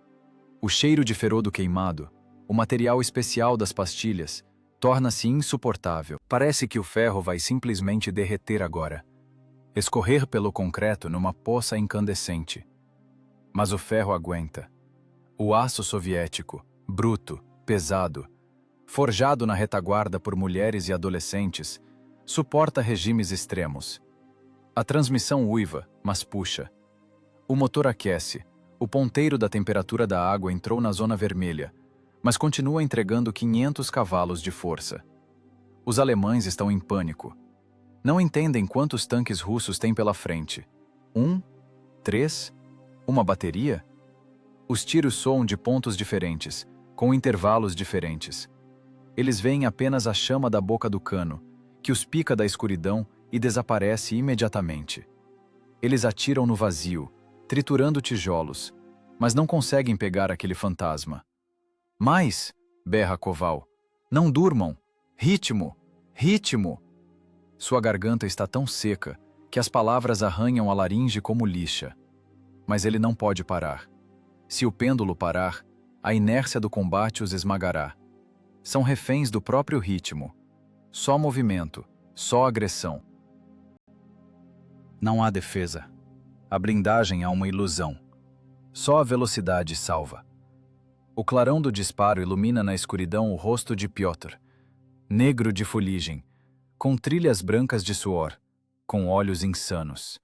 [SPEAKER 1] O cheiro de ferodo queimado, o material especial das pastilhas, torna-se insuportável. Parece que o ferro vai simplesmente derreter agora, escorrer pelo concreto numa poça incandescente. Mas o ferro aguenta. O aço soviético, bruto, pesado, forjado na retaguarda por mulheres e adolescentes, suporta regimes extremos. A transmissão uiva, mas puxa. O motor aquece. O ponteiro da temperatura da água entrou na zona vermelha, mas continua entregando 500 cavalos de força. Os alemães estão em pânico. Não entendem quantos tanques russos têm pela frente. 1? 3? Uma bateria? Os tiros soam de pontos diferentes, com intervalos diferentes. Eles veem apenas a chama da boca do cano, que os pica da escuridão e desaparece imediatamente. Eles atiram no vazio, triturando tijolos, mas não conseguem pegar aquele fantasma. "Mais!" berra Koval. "Não durmam! Ritmo! Ritmo!" Sua garganta está tão seca que as palavras arranham a laringe como lixa. Mas ele não pode parar. Se o pêndulo parar, a inércia do combate os esmagará. São reféns do próprio ritmo. Só movimento, só agressão. Não há defesa. A blindagem é uma ilusão. Só a velocidade salva. O clarão do disparo ilumina na escuridão o rosto de Piotr, negro de fuligem, com trilhas brancas de suor, com olhos insanos.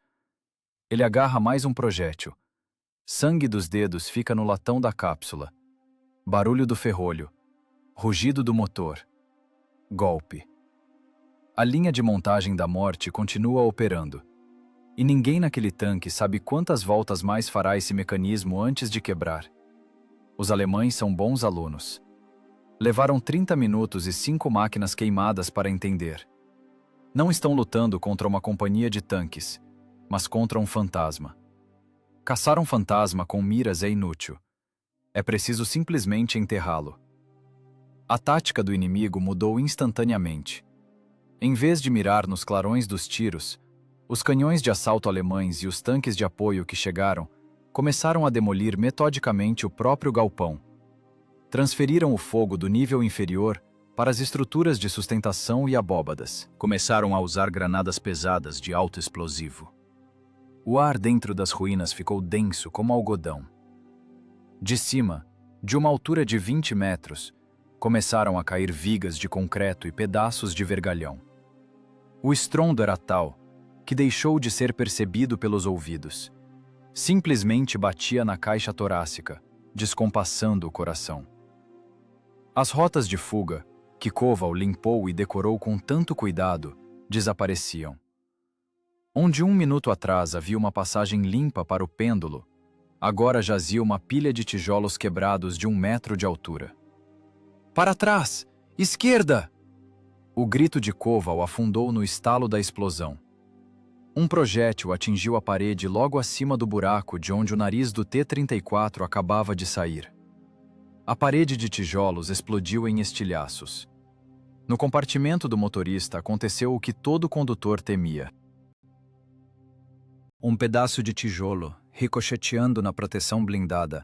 [SPEAKER 1] Ele agarra mais um projétil. Sangue dos dedos fica no latão da cápsula. Barulho do ferrolho. Rugido do motor. Golpe. A linha de montagem da morte continua operando. E ninguém naquele tanque sabe quantas voltas mais fará esse mecanismo antes de quebrar. Os alemães são bons alunos. Levaram 30 minutos e 5 máquinas queimadas para entender. Não estão lutando contra uma companhia de tanques, mas contra um fantasma. Caçar um fantasma com miras é inútil. É preciso simplesmente enterrá-lo. A tática do inimigo mudou instantaneamente. Em vez de mirar nos clarões dos tiros, os canhões de assalto alemães e os tanques de apoio que chegaram começaram a demolir metodicamente o próprio galpão. Transferiram o fogo do nível inferior para as estruturas de sustentação e abóbadas. Começaram a usar granadas pesadas de alto explosivo. O ar dentro das ruínas ficou denso como algodão. De cima, de uma altura de 20 metros, começaram a cair vigas de concreto e pedaços de vergalhão. O estrondo era tal que deixou de ser percebido pelos ouvidos. Simplesmente batia na caixa torácica, descompassando o coração. As rotas de fuga, que Koval limpou e decorou com tanto cuidado, desapareciam. Onde 1 minuto atrás havia uma passagem limpa para o pêndulo, agora jazia uma pilha de tijolos quebrados de 1 metro de altura. "Para trás! Esquerda!" O grito de Koval afundou no estalo da explosão. Um projétil atingiu a parede logo acima do buraco de onde o nariz do T-34 acabava de sair. A parede de tijolos explodiu em estilhaços. No compartimento do motorista aconteceu o que todo condutor temia. Um pedaço de tijolo, ricocheteando na proteção blindada,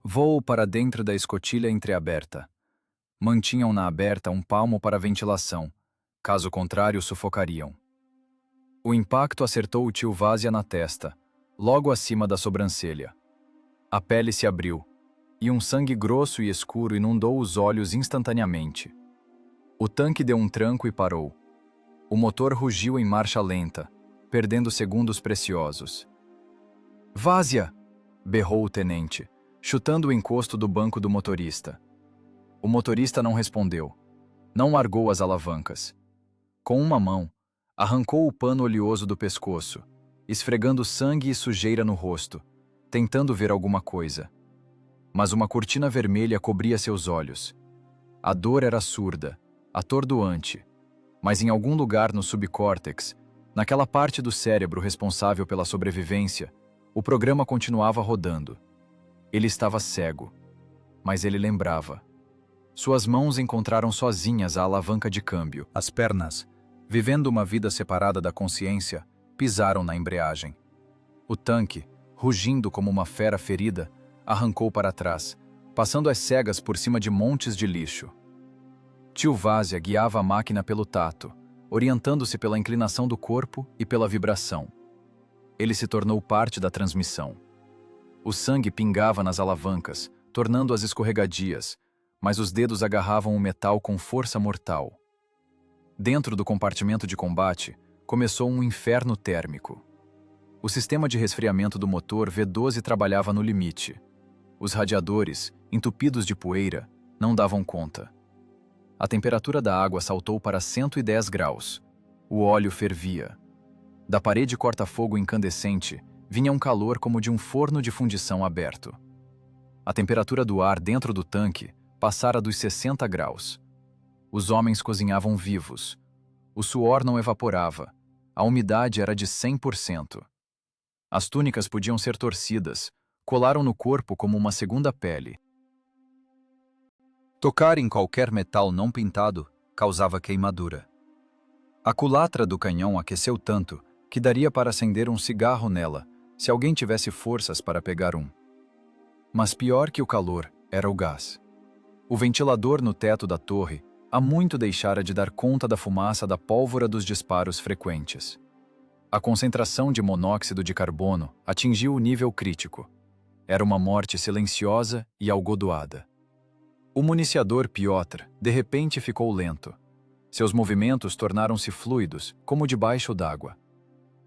[SPEAKER 1] voou para dentro da escotilha entreaberta. Mantinham-na aberta 1 palmo para ventilação, caso contrário sufocariam. O impacto acertou o tio Vásia na testa, logo acima da sobrancelha. A pele se abriu, e um sangue grosso e escuro inundou os olhos instantaneamente. O tanque deu um tranco e parou. O motor rugiu em marcha lenta, perdendo segundos preciosos. "Vásia!" berrou o tenente, chutando o encosto do banco do motorista. O motorista não respondeu. Não largou as alavancas. Com uma mão, arrancou o pano oleoso do pescoço, esfregando sangue e sujeira no rosto, tentando ver alguma coisa. Mas uma cortina vermelha cobria seus olhos. A dor era surda, atordoante, mas em algum lugar no subcórtex, naquela parte do cérebro responsável pela sobrevivência, o programa continuava rodando. Ele estava cego, mas ele lembrava. Suas mãos encontraram sozinhas a alavanca de câmbio. As pernas, vivendo uma vida separada da consciência, pisaram na embreagem. O tanque, rugindo como uma fera ferida, arrancou para trás, passando às cegas por cima de montes de lixo. Tio Vásia guiava a máquina pelo tato, orientando-se pela inclinação do corpo e pela vibração. Ele se tornou parte da transmissão. O sangue pingava nas alavancas, tornando-as escorregadias, mas os dedos agarravam o metal com força mortal. Dentro do compartimento de combate, começou um inferno térmico. O sistema de resfriamento do motor V12 trabalhava no limite. Os radiadores, entupidos de poeira, não davam conta. A temperatura da água saltou para 110 graus. O óleo fervia. Da parede corta-fogo incandescente, vinha um calor como de um forno de fundição aberto. A temperatura do ar dentro do tanque passara dos 60 graus. Os homens cozinhavam vivos. O suor não evaporava. A umidade era de 100%. As túnicas podiam ser torcidas, colaram no corpo como uma segunda pele.
[SPEAKER 2] Tocar em qualquer metal não pintado causava queimadura. A culatra do canhão aqueceu tanto que daria para acender um cigarro nela, se alguém tivesse forças para pegar um. Mas pior que o calor era o gás. O ventilador no teto da torre há muito deixara de dar conta da fumaça da pólvora dos disparos frequentes. A concentração de monóxido de carbono atingiu o nível crítico. Era uma morte silenciosa e algodoada. O municiador Piotr, de repente, ficou lento. Seus movimentos tornaram-se fluidos, como debaixo d'água.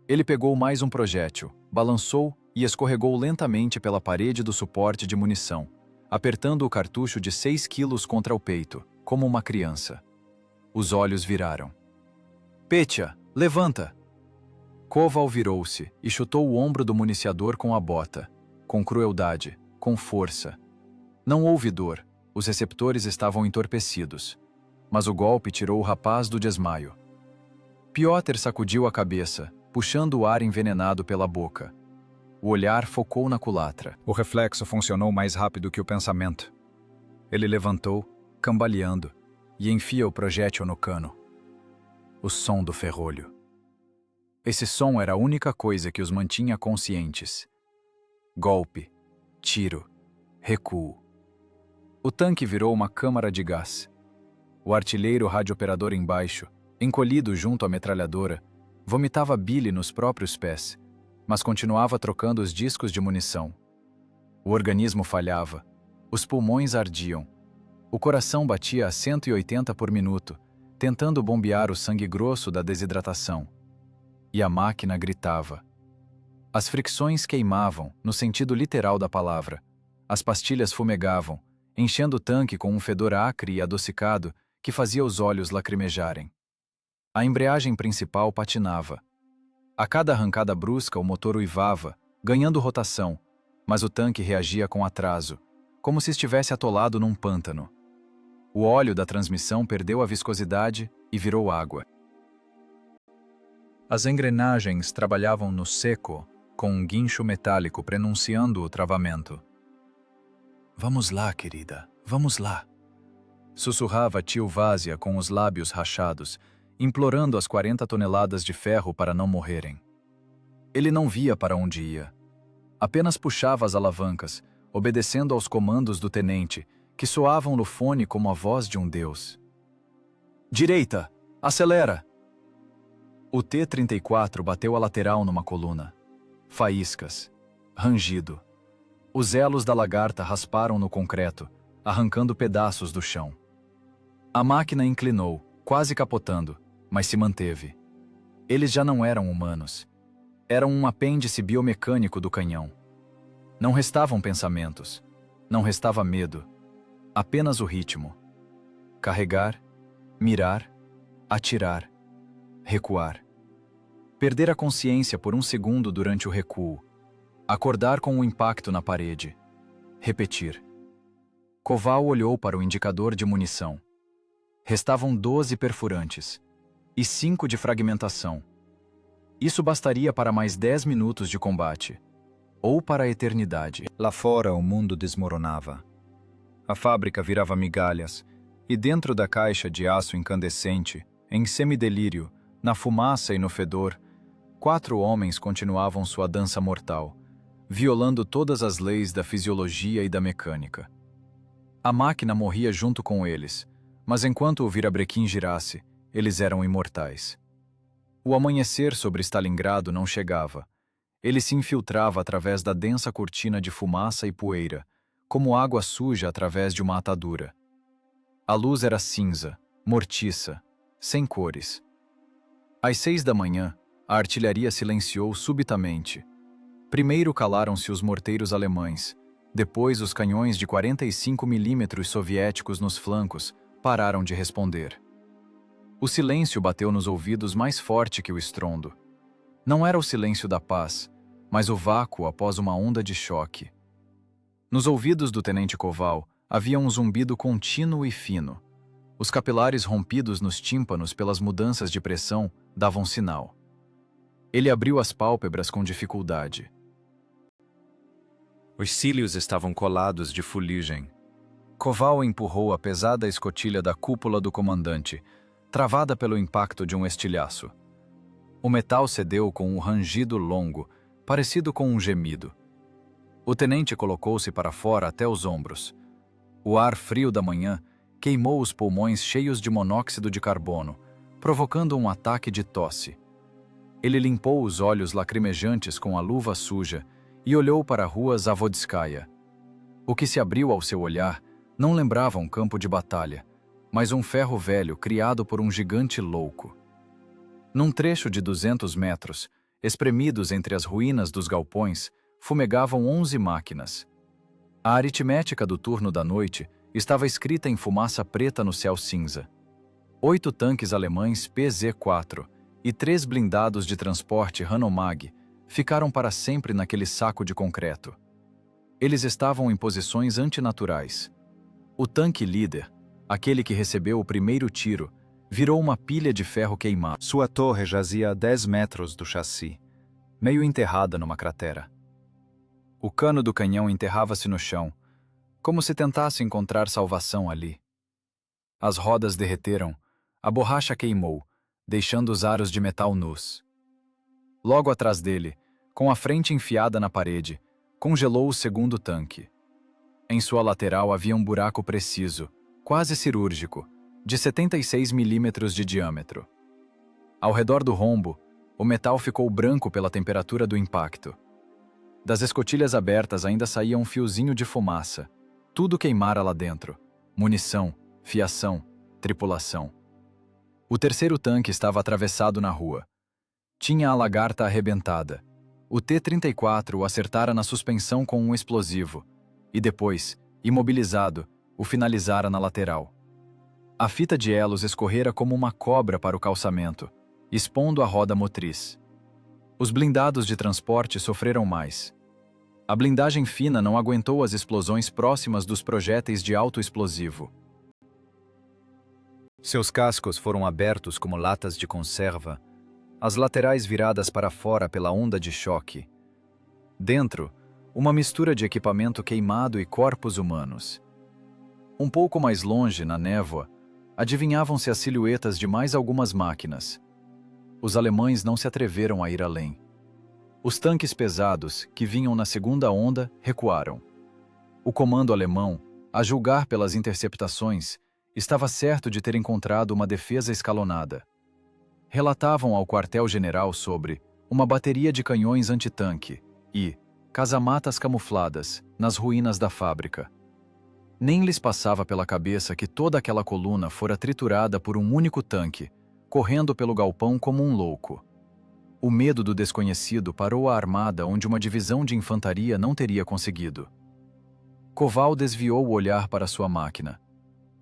[SPEAKER 2] Ele pegou mais um projétil, balançou e escorregou lentamente pela parede do suporte de munição, apertando o cartucho de 6 quilos contra o peito, como uma criança. Os olhos viraram. Petya, levanta! Koval virou-se e chutou o ombro do municiador com a bota, com crueldade, com força. Não houve dor, os receptores estavam entorpecidos, mas o golpe tirou o rapaz do desmaio. Piotr sacudiu a cabeça, puxando o ar envenenado pela boca. O olhar focou na culatra. O reflexo funcionou mais rápido que o pensamento. Ele levantou, cambaleando, e enfia o projétil no cano. O som do ferrolho. Esse som era a única coisa que os mantinha conscientes. Golpe, tiro, recuo. O tanque virou uma câmara de gás. O artilheiro radiooperador embaixo, encolhido junto à metralhadora, vomitava bile nos próprios pés, mas continuava trocando os discos de munição. O organismo falhava, os pulmões ardiam, o coração batia a 180 por minuto, tentando bombear o sangue grosso da desidratação. E a máquina gritava. As fricções queimavam, no sentido literal da palavra. As pastilhas fumegavam, enchendo o tanque com um fedor acre e adocicado que fazia os olhos lacrimejarem. A embreagem principal patinava. A cada arrancada brusca o motor uivava, ganhando rotação, mas o tanque reagia com atraso, como se estivesse atolado num pântano. O óleo da transmissão perdeu a viscosidade e virou água. As engrenagens trabalhavam no seco, com um guincho metálico prenunciando o travamento. "Vamos lá, querida, vamos lá", sussurrava tio Vásia com os lábios rachados, implorando as 40 toneladas de ferro para não morrerem. Ele não via para onde ia. Apenas puxava as alavancas, obedecendo aos comandos do tenente, que soavam no fone como a voz de um deus. "Direita! Acelera!" O T-34 bateu a lateral numa coluna. Faíscas. Rangido. Os elos da lagarta rasparam no concreto, arrancando pedaços do chão. A máquina inclinou, quase capotando, mas se manteve. Eles já não eram humanos. Eram um apêndice biomecânico do canhão. Não restavam pensamentos. Não restava medo. Apenas o ritmo. Carregar, mirar, atirar, recuar. Perder a consciência por um segundo durante o recuo. Acordar com o impacto na parede. Repetir. Koval olhou para o indicador de munição. Restavam 12 perfurantes e 5 de fragmentação. Isso bastaria para mais 10 minutos de combate, ou para a eternidade. Lá fora o mundo desmoronava. A fábrica virava migalhas, e dentro da caixa de aço incandescente, em semidelírio, na fumaça e no fedor, 4 homens continuavam sua dança mortal, violando todas as leis da fisiologia e da mecânica. A máquina morria junto com eles, mas enquanto o virabrequim girasse, eles eram imortais. O amanhecer sobre Stalingrado não chegava. Ele se infiltrava através da densa cortina de fumaça e poeira, como água suja através de uma atadura. A luz era cinza, mortiça, sem cores. Às 6 da manhã, a artilharia silenciou subitamente. Primeiro calaram-se os morteiros alemães, depois os canhões de 45 milímetros soviéticos nos flancos pararam de responder. O silêncio bateu nos ouvidos mais forte que o estrondo. Não era o silêncio da paz, mas o vácuo após uma onda de choque. Nos ouvidos do tenente Koval havia um zumbido contínuo e fino.
[SPEAKER 1] Os capilares rompidos nos tímpanos pelas mudanças de pressão davam sinal. Ele abriu as pálpebras com dificuldade. Os cílios estavam colados de fuligem. Koval empurrou a pesada escotilha da cúpula do comandante, travada pelo impacto de um estilhaço. O metal cedeu com um rangido longo, parecido com um gemido. O tenente colocou-se para fora até os ombros. O ar frio da manhã queimou os pulmões cheios de monóxido de carbono, provocando um ataque de tosse. Ele limpou os olhos lacrimejantes com a luva suja e olhou para a rua Zavodskaya. O que se abriu ao seu olhar não lembrava um campo de batalha, mas um ferro velho criado por um gigante louco. Num trecho de 200 metros, espremidos entre as ruínas dos galpões, fumegavam 11 máquinas. A aritmética do turno da noite estava escrita em fumaça preta no céu cinza. 8 tanques alemães PZ-4 e 3 blindados de transporte Hanomag ficaram para sempre naquele saco de concreto. Eles estavam em posições antinaturais. O tanque líder, aquele que recebeu o primeiro tiro, virou uma pilha de ferro queimado. Sua torre jazia a 10 metros do chassi, meio enterrada numa cratera. O cano do canhão enterrava-se no chão, como se tentasse encontrar salvação ali. As rodas derreteram, a borracha queimou, deixando os aros de metal nus. Logo atrás dele, com a frente enfiada na parede, congelou o segundo tanque. Em sua lateral havia um buraco preciso, quase cirúrgico, de 76 milímetros de diâmetro. Ao redor do rombo, o metal ficou branco pela temperatura do impacto. Das escotilhas abertas ainda saía um fiozinho de fumaça. Tudo queimara lá dentro. Munição, fiação, tripulação. O terceiro tanque estava atravessado na rua. Tinha a lagarta arrebentada. O T-34 o acertara na suspensão com um explosivo e depois, imobilizado, o finalizara na lateral. A fita de elos escorrera como uma cobra para o calçamento, expondo a roda motriz. Os blindados de transporte sofreram mais. A blindagem fina não aguentou as explosões próximas dos projéteis de alto explosivo. Seus cascos foram abertos como latas de conserva, as laterais viradas para fora pela onda de choque. Dentro, uma mistura de equipamento queimado e corpos humanos. Um pouco mais longe, na névoa, adivinhavam-se as silhuetas de mais algumas máquinas. Os alemães não se atreveram a ir além. Os tanques pesados, que vinham na segunda onda, recuaram. O comando alemão, a julgar pelas interceptações, estava certo de ter encontrado uma defesa escalonada. Relatavam ao quartel-general sobre uma bateria de canhões antitanque e casamatas camufladas nas ruínas da fábrica. Nem lhes passava pela cabeça que toda aquela coluna fora triturada por um único tanque, correndo pelo galpão como um louco. O medo do desconhecido parou a armada onde uma divisão de infantaria não teria conseguido. Koval desviou o olhar para sua máquina.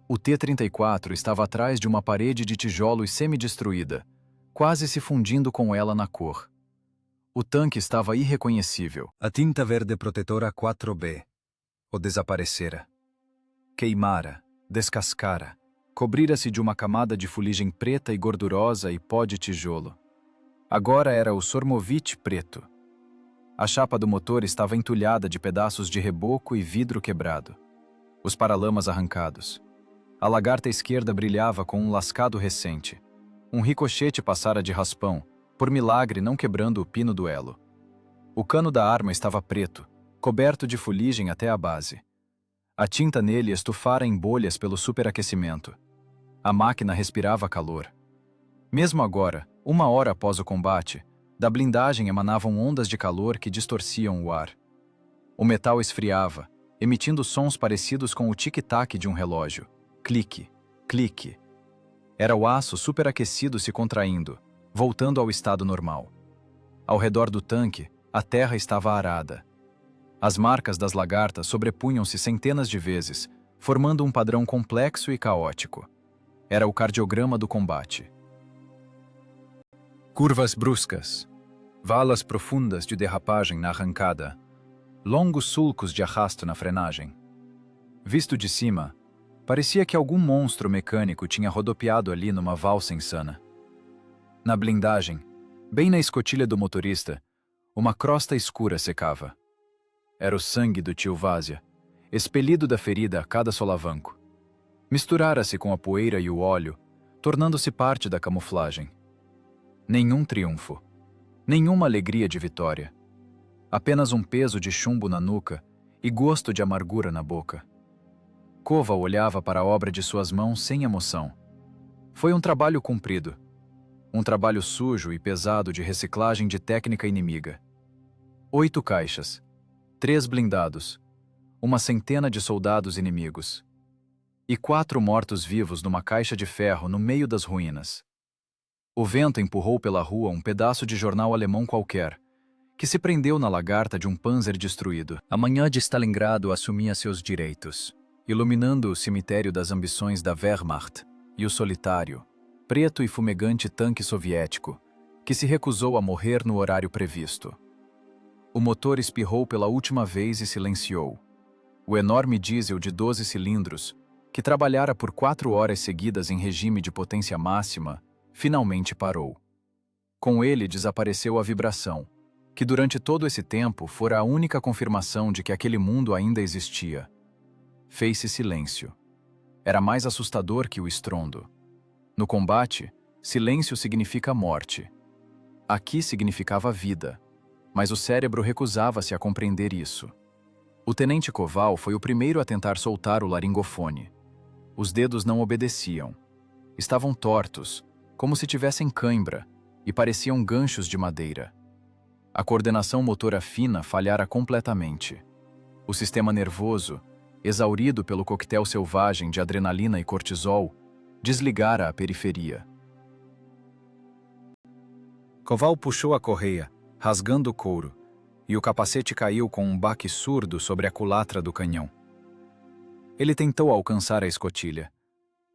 [SPEAKER 1] O T-34 estava atrás de uma parede de tijolos semi-destruída, quase se fundindo com ela na cor. O tanque estava irreconhecível. A tinta verde protetora 4B o desaparecera. Queimara, descascara, cobrira-se de uma camada de fuligem preta e gordurosa e pó de tijolo. Agora era o Sormovit preto. A chapa do motor estava entulhada de pedaços de reboco e vidro quebrado. Os paralamas arrancados. A lagarta esquerda brilhava com um lascado recente. Um ricochete passara de raspão, por milagre não quebrando o pino do elo. O cano da arma estava preto, coberto de fuligem até a base. A tinta nele estufara em bolhas pelo superaquecimento. A máquina respirava calor. Mesmo agora, 1 hora após o combate, da blindagem emanavam ondas de calor que distorciam o ar. O metal esfriava, emitindo sons parecidos com o tic-tac de um relógio. Clique, clique. Era o aço superaquecido se contraindo, voltando ao estado normal. Ao redor do tanque, a terra estava arada. As marcas das lagartas sobrepunham-se centenas de vezes, formando um padrão complexo e caótico. Era o cardiograma do combate. Curvas bruscas, valas profundas de derrapagem na arrancada, longos sulcos de arrasto na frenagem. Visto de cima, Parecia que algum monstro mecânico tinha rodopiado ali numa valsa insana. Na blindagem, bem na escotilha do motorista, uma crosta escura secava. Era o sangue do tio Vásia, expelido da ferida a cada solavanco. Misturara-se com a poeira e o óleo, tornando-se parte da camuflagem. Nenhum triunfo, nenhuma alegria de vitória. Apenas um peso de chumbo na nuca e gosto de amargura na boca. Koval olhava para a obra de suas mãos sem emoção. Foi um trabalho cumprido. Um trabalho sujo e pesado de reciclagem de técnica inimiga. 8 caixas, 3 blindados, uma centena de soldados inimigos. E 4 mortos-vivos numa caixa de ferro no meio das ruínas. O vento empurrou pela rua um pedaço de jornal alemão qualquer, que se prendeu na lagarta de um panzer destruído. A manhã de Stalingrado assumia seus direitos, iluminando o cemitério das ambições da Wehrmacht e o solitário, preto e fumegante tanque soviético, que se recusou a morrer no horário previsto. O motor espirrou pela última vez e silenciou. O enorme diesel de 12 cilindros, que trabalhara por 4 horas seguidas em regime de potência máxima, finalmente parou. Com ele desapareceu a vibração, que durante todo esse tempo fora a única confirmação de que aquele mundo ainda existia. Fez-se silêncio. Era mais assustador que o estrondo. No combate, silêncio significa morte. Aqui significava vida, mas o cérebro recusava-se a compreender isso. O tenente Koval foi o primeiro a tentar soltar o laringofone. Os dedos não obedeciam. Estavam tortos, como se tivessem cãibra, e pareciam ganchos de madeira. A coordenação motora fina falhara completamente. O sistema nervoso, exaurido pelo coquetel selvagem de adrenalina e cortisol, desligara a periferia. Koval puxou a correia, rasgando o couro, e o capacete caiu com um baque surdo sobre a culatra do canhão. Ele tentou alcançar a escotilha.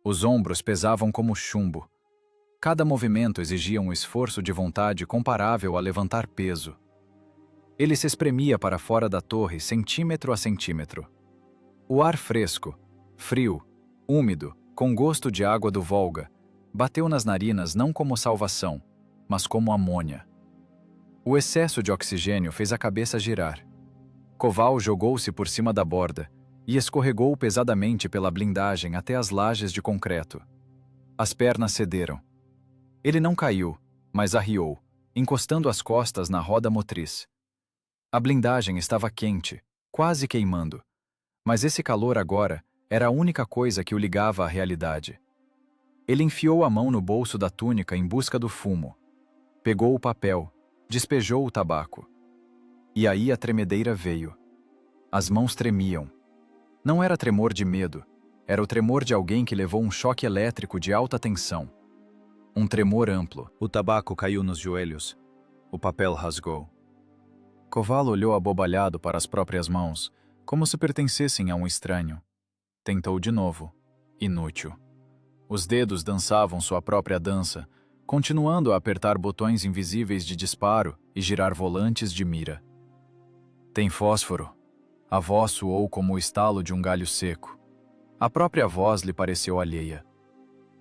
[SPEAKER 1] Os ombros pesavam como chumbo. Cada movimento exigia um esforço de vontade comparável a levantar peso. Ele se espremia para fora da torre centímetro a centímetro. O ar fresco, frio, úmido, com gosto de água do Volga, bateu nas narinas não como salvação, mas como amônia. O excesso de oxigênio fez a cabeça girar. Koval jogou-se por cima da borda e escorregou pesadamente pela blindagem até as lajes de concreto. As pernas cederam. Ele não caiu, mas arriou, encostando as costas na roda motriz. A blindagem estava quente, quase queimando, mas esse calor agora era a única coisa que o ligava à realidade. Ele enfiou a mão no bolso da túnica em busca do fumo. Pegou o papel, despejou o tabaco. E aí a tremedeira veio. As mãos tremiam. Não era tremor de medo, era o tremor de alguém que levou um choque elétrico de alta tensão. Um tremor amplo. O tabaco caiu nos joelhos. O papel rasgou. Koval olhou abobalhado para as próprias mãos, como se pertencessem a um estranho. Tentou de novo. Inútil. Os dedos dançavam sua própria dança, continuando a apertar botões invisíveis de disparo e girar volantes de mira. Tem fósforo? A voz soou como o estalo de um galho seco. A própria voz lhe pareceu alheia.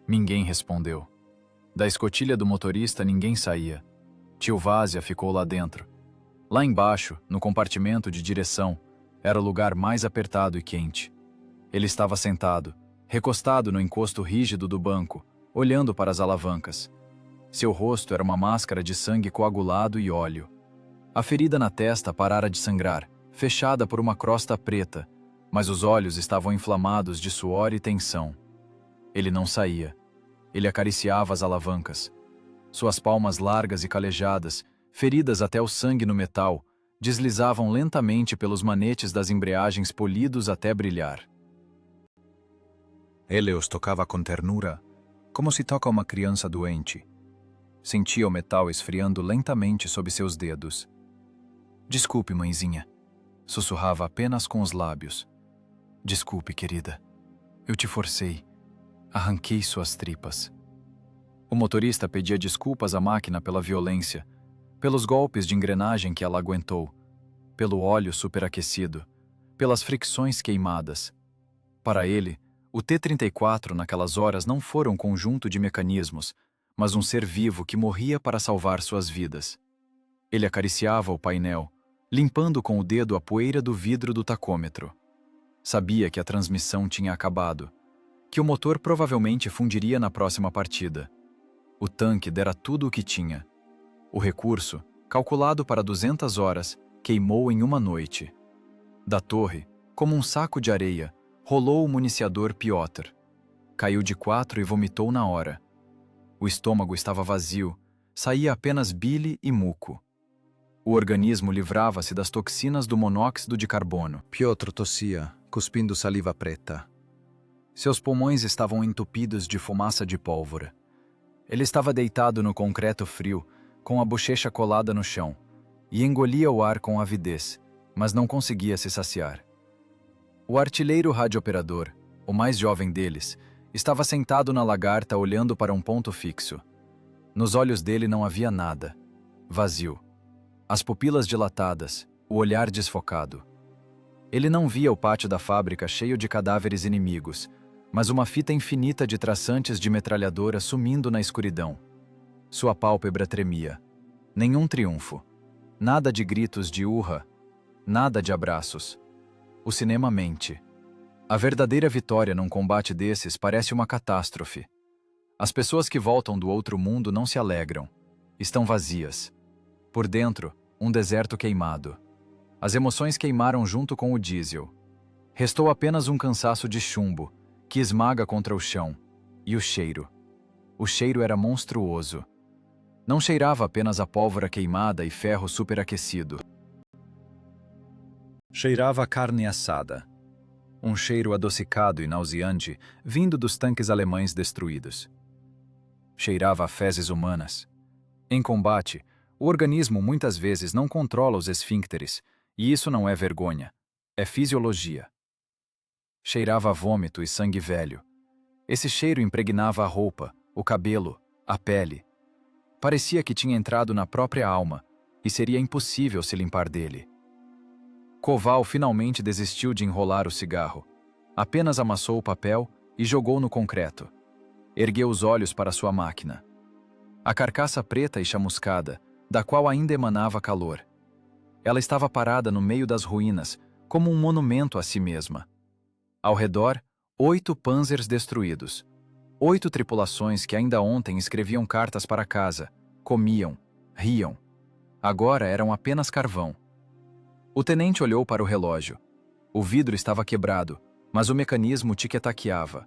[SPEAKER 1] Ninguém respondeu. Da escotilha do motorista ninguém saía. Tio Vásia ficou lá dentro. Lá embaixo, no compartimento de direção, era o lugar mais apertado e quente. Ele estava sentado, recostado no encosto rígido do banco, olhando para as alavancas. Seu rosto era uma máscara de sangue coagulado e óleo. A ferida na testa parara de sangrar, fechada por uma crosta preta, mas os olhos estavam inflamados de suor e tensão. Ele não saía. Ele acariciava as alavancas. Suas palmas largas e calejadas, feridas até o sangue no metal, deslizavam lentamente pelos manetes das embreagens polidos até brilhar. Ele os tocava com ternura, como se toca uma criança doente. Sentia o metal esfriando lentamente sob seus dedos. Desculpe, mãezinha. Sussurrava apenas com os lábios. Desculpe, querida. Eu te forcei. Arranquei suas tripas. O motorista pedia desculpas à máquina pela violência, pelos golpes de engrenagem que ela aguentou, pelo óleo superaquecido, pelas fricções queimadas. Para ele, O T-34 naquelas horas não fora um conjunto de mecanismos, mas um ser vivo que morria para salvar suas vidas. Ele acariciava o painel, limpando com o dedo a poeira do vidro do tacômetro. Sabia que a transmissão tinha acabado, que o motor provavelmente fundiria na próxima partida. O tanque dera tudo o que tinha. O recurso, calculado para 200 horas, queimou em uma noite. Da torre, como um saco de areia, rolou o municiador Piotr. Caiu de 4 e vomitou na hora. O estômago estava vazio, saía apenas bile e muco. O organismo livrava-se das toxinas do monóxido de carbono.
[SPEAKER 2] Piotr tossia, cuspindo saliva preta.
[SPEAKER 1] Seus pulmões estavam entupidos de fumaça de pólvora. Ele estava deitado no concreto frio, com a bochecha colada no chão, e engolia o ar com avidez, mas não conseguia se saciar. O artilheiro radiooperador, o mais jovem deles, estava sentado na lagarta olhando para um ponto fixo. Nos olhos dele não havia nada. Vazio. As pupilas dilatadas, o olhar desfocado. Ele não via o pátio da fábrica cheio de cadáveres inimigos, mas uma fita infinita de traçantes de metralhadora sumindo na escuridão. Sua pálpebra tremia. Nenhum triunfo. Nada de gritos de urra. Nada de abraços. O cinema mente. A verdadeira vitória num combate desses parece uma catástrofe. As pessoas que voltam do outro mundo não se alegram. Estão vazias. Por dentro, um deserto queimado. As emoções queimaram junto com o diesel. Restou apenas um cansaço de chumbo, que esmaga contra o chão. E o cheiro. O cheiro era monstruoso. Não cheirava apenas a pólvora queimada e ferro superaquecido. Cheirava a carne assada. Um cheiro adocicado e nauseante vindo dos tanques alemães destruídos. Cheirava a fezes humanas. Em combate, o organismo muitas vezes não controla os esfíncteres, e isso não é vergonha, é fisiologia. Cheirava a vômito e sangue velho. Esse cheiro impregnava a roupa, o cabelo, a pele. Parecia que tinha entrado na própria alma, e seria impossível se limpar dele. Koval finalmente desistiu de enrolar o cigarro. Apenas amassou o papel e jogou no concreto. Ergueu os olhos para sua máquina. A carcaça preta e chamuscada, da qual ainda emanava calor. Ela estava parada no meio das ruínas, como um monumento a si mesma. Ao redor, 8 Panzers destruídos. 8 tripulações que ainda ontem escreviam cartas para casa, comiam, riam. Agora eram apenas carvão. O tenente olhou para o relógio. O vidro estava quebrado, mas o mecanismo tic-taqueava.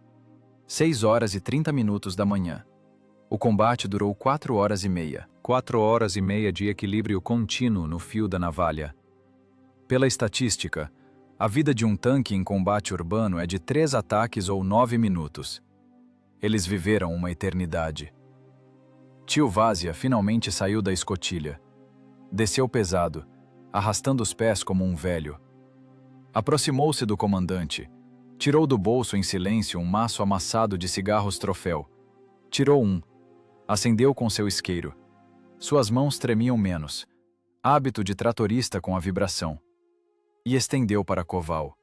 [SPEAKER 1] 6 horas e 30 minutos da manhã. O combate durou 4 horas e meia. 4 horas e meia de equilíbrio contínuo no fio da navalha. Pela estatística, a vida de um tanque em combate urbano é de 3 ataques ou 9 minutos. Eles viveram uma eternidade. Tio Vazia finalmente saiu da escotilha. Desceu pesado, arrastando os pés como um velho. Aproximou-se do comandante. Tirou do bolso em silêncio um maço amassado de cigarros troféu. Tirou um. Acendeu com seu isqueiro. Suas mãos tremiam menos. Hábito de tratorista com a vibração. E estendeu para Koval.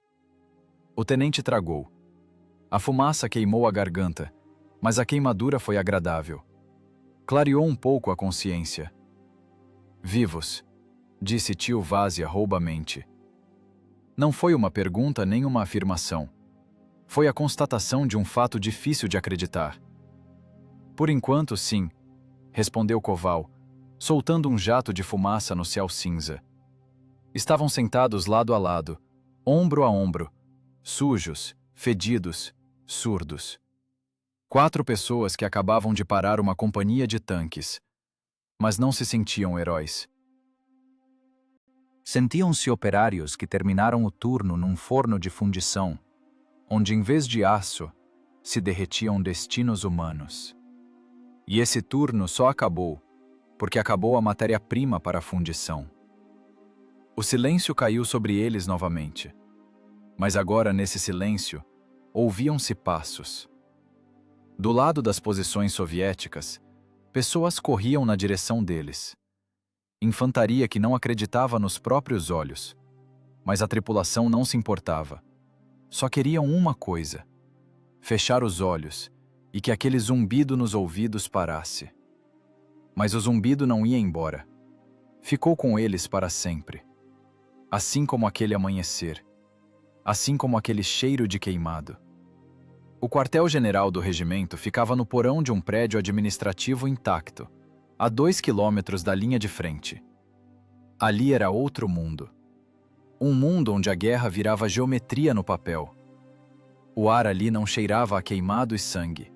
[SPEAKER 1] O tenente tragou. A fumaça queimou a garganta, mas a queimadura foi agradável. Clareou um pouco a consciência. Vivos, disse tio Vazia roubamente. Não foi uma pergunta nem uma afirmação. Foi a constatação de um fato difícil de acreditar. Por enquanto, sim, respondeu Koval, soltando um jato de fumaça no céu cinza. Estavam sentados lado a lado, ombro a ombro, sujos, fedidos, surdos. 4 pessoas que acabavam de parar uma companhia de tanques, mas não se sentiam heróis. Sentiam-se operários que terminaram o turno num forno de fundição, onde em vez de aço, se derretiam destinos humanos. E esse turno só acabou, porque acabou a matéria-prima para a fundição. O silêncio caiu sobre eles novamente. Mas agora, nesse silêncio, ouviam-se passos. Do lado das posições soviéticas, pessoas corriam na direção deles. Infantaria que não acreditava nos próprios olhos. Mas a tripulação não se importava. Só queriam uma coisa: fechar os olhos e que aquele zumbido nos ouvidos parasse. Mas o zumbido não ia embora. Ficou com eles para sempre. Assim como aquele amanhecer. Assim como aquele cheiro de queimado. O quartel-general do regimento ficava no porão de um prédio administrativo intacto, a 2 quilômetros da linha de frente. Ali era outro mundo. Um mundo onde a guerra virava geometria no papel. O ar ali não cheirava a queimado e sangue.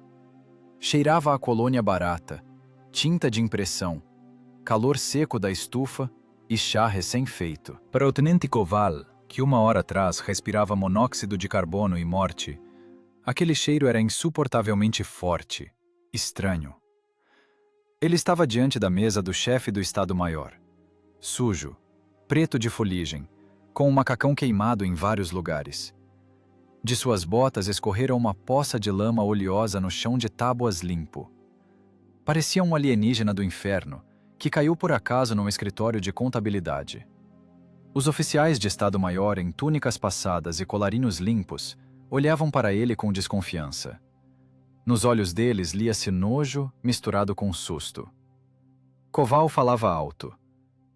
[SPEAKER 1] Cheirava a colônia barata, tinta de impressão, calor seco da estufa e chá recém-feito.
[SPEAKER 2] Para o tenente Koval, que 1 hora atrás respirava monóxido de carbono e morte, aquele cheiro era insuportavelmente forte, estranho. Ele estava diante da mesa do chefe do Estado-Maior, sujo, preto de fuligem, com um macacão queimado em vários lugares. De suas botas escorrera uma poça de lama oleosa no chão de tábuas limpo. Parecia um alienígena do inferno, que caiu por acaso num escritório de contabilidade. Os oficiais de Estado-Maior em túnicas passadas e colarinhos limpos olhavam para ele com desconfiança. Nos olhos deles lia-se nojo misturado com susto. Koval falava alto.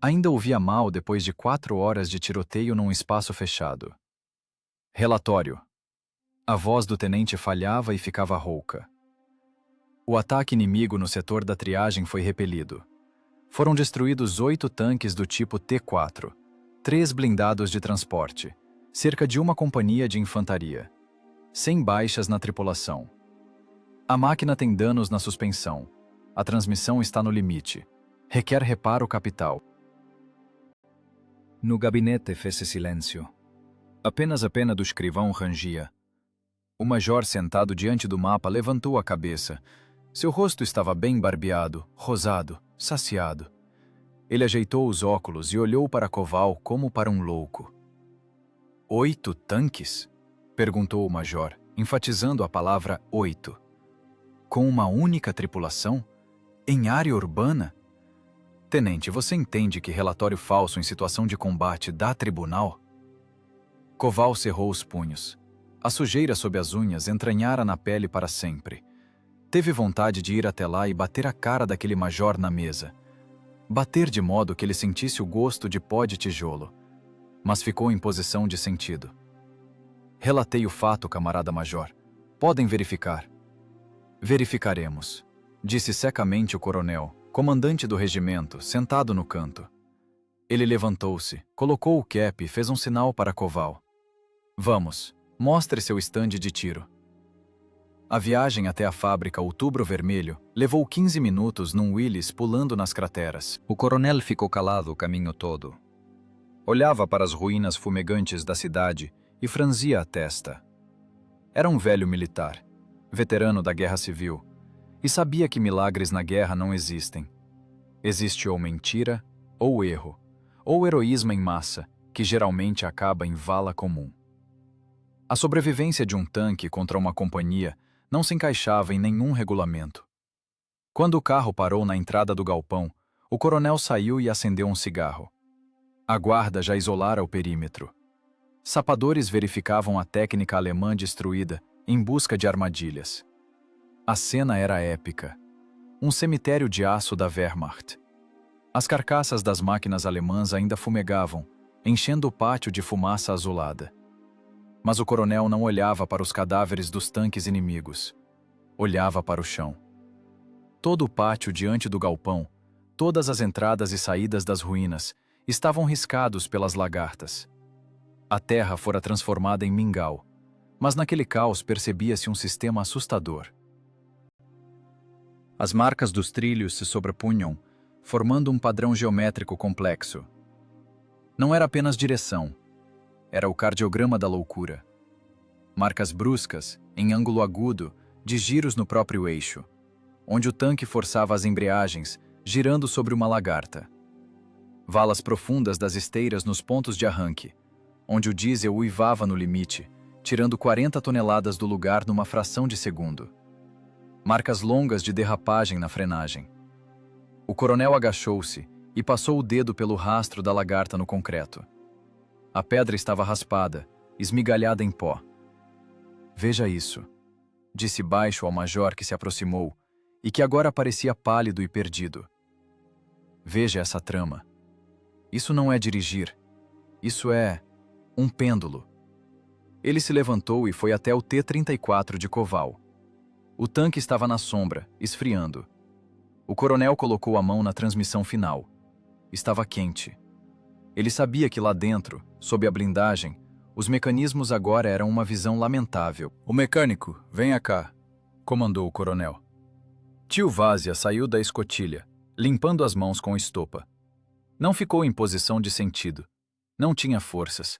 [SPEAKER 2] Ainda ouvia mal depois de 4 horas de tiroteio num espaço fechado. Relatório. A voz do tenente falhava e ficava rouca. O ataque inimigo no setor da triagem foi repelido. Foram destruídos 8 tanques do tipo T4, 3 blindados de transporte, cerca de 1 companhia de infantaria. 100 baixas na tripulação. A máquina tem danos na suspensão. A transmissão está no limite. Requer reparo capital. No gabinete fez-se silêncio. Apenas a pena do escrivão rangia. O major sentado diante do mapa levantou a cabeça. Seu rosto estava bem barbeado, rosado, saciado. Ele ajeitou os óculos e olhou para Koval como para um louco. 8 tanques? Perguntou o major, enfatizando a palavra 8. Com uma única tripulação? Em área urbana? Tenente, você entende que relatório falso em situação de combate dá tribunal? Koval cerrou os punhos. A sujeira sob as unhas entranhara na pele para sempre. Teve vontade de ir até lá e bater a cara daquele major na mesa. Bater de modo que ele sentisse o gosto de pó de tijolo. Mas ficou em posição de sentido. Relatei o fato, camarada major. Podem verificar. Verificaremos, disse secamente o coronel, comandante do regimento, sentado no canto. Ele levantou-se, colocou o cap e fez um sinal para Koval. Vamos, mostre seu estande de tiro. A viagem até a fábrica Outubro Vermelho levou 15 minutos num Willys pulando nas crateras. O coronel ficou calado o caminho todo. Olhava para as ruínas fumegantes da cidade e franzia a testa. Era um velho militar, veterano da Guerra Civil, e sabia que milagres na guerra não existem. Existe ou mentira, ou erro, ou heroísmo em massa, que geralmente acaba em vala comum. A sobrevivência de um tanque contra uma companhia não se encaixava em nenhum regulamento. Quando o carro parou na entrada do galpão, o coronel saiu e acendeu um cigarro. A guarda já isolara o perímetro. Sapadores verificavam a técnica alemã destruída em busca de armadilhas. A cena era épica. Um cemitério de aço da Wehrmacht. As carcaças das máquinas alemãs ainda fumegavam, enchendo o pátio de fumaça azulada. Mas o coronel não olhava para os cadáveres dos tanques inimigos. Olhava para o chão. Todo o pátio diante do galpão, todas as entradas e saídas das ruínas, estavam riscados pelas lagartas. A terra fora transformada em mingau, mas naquele caos percebia-se um sistema assustador. As marcas dos trilhos se sobrepunham, formando um padrão geométrico complexo. Não era apenas direção. Era o cardiograma da loucura. Marcas bruscas, em ângulo agudo, de giros no próprio eixo, onde o tanque forçava as embreagens, girando sobre uma lagarta. Valas profundas das esteiras nos pontos de arranque, onde o diesel uivava no limite, tirando 40 toneladas do lugar numa fração de segundo. Marcas longas de derrapagem na frenagem. O coronel agachou-se e passou o dedo pelo rastro da lagarta no concreto. A pedra estava raspada, esmigalhada em pó. Veja isso.
[SPEAKER 1] disse baixo ao major que se aproximou e que agora parecia pálido e perdido. Veja essa trama. Isso não é dirigir. Isso é um pêndulo. Ele se levantou e foi até o T-34 de Koval. O tanque estava na sombra, esfriando. O coronel colocou a mão na transmissão final. Estava quente. Ele sabia que lá dentro, sob a blindagem, os mecanismos agora eram uma visão lamentável.
[SPEAKER 2] O mecânico, venha cá, comandou o coronel. Tio Vásia saiu da escotilha, limpando as mãos com estopa. Não ficou em posição de sentido. Não tinha forças.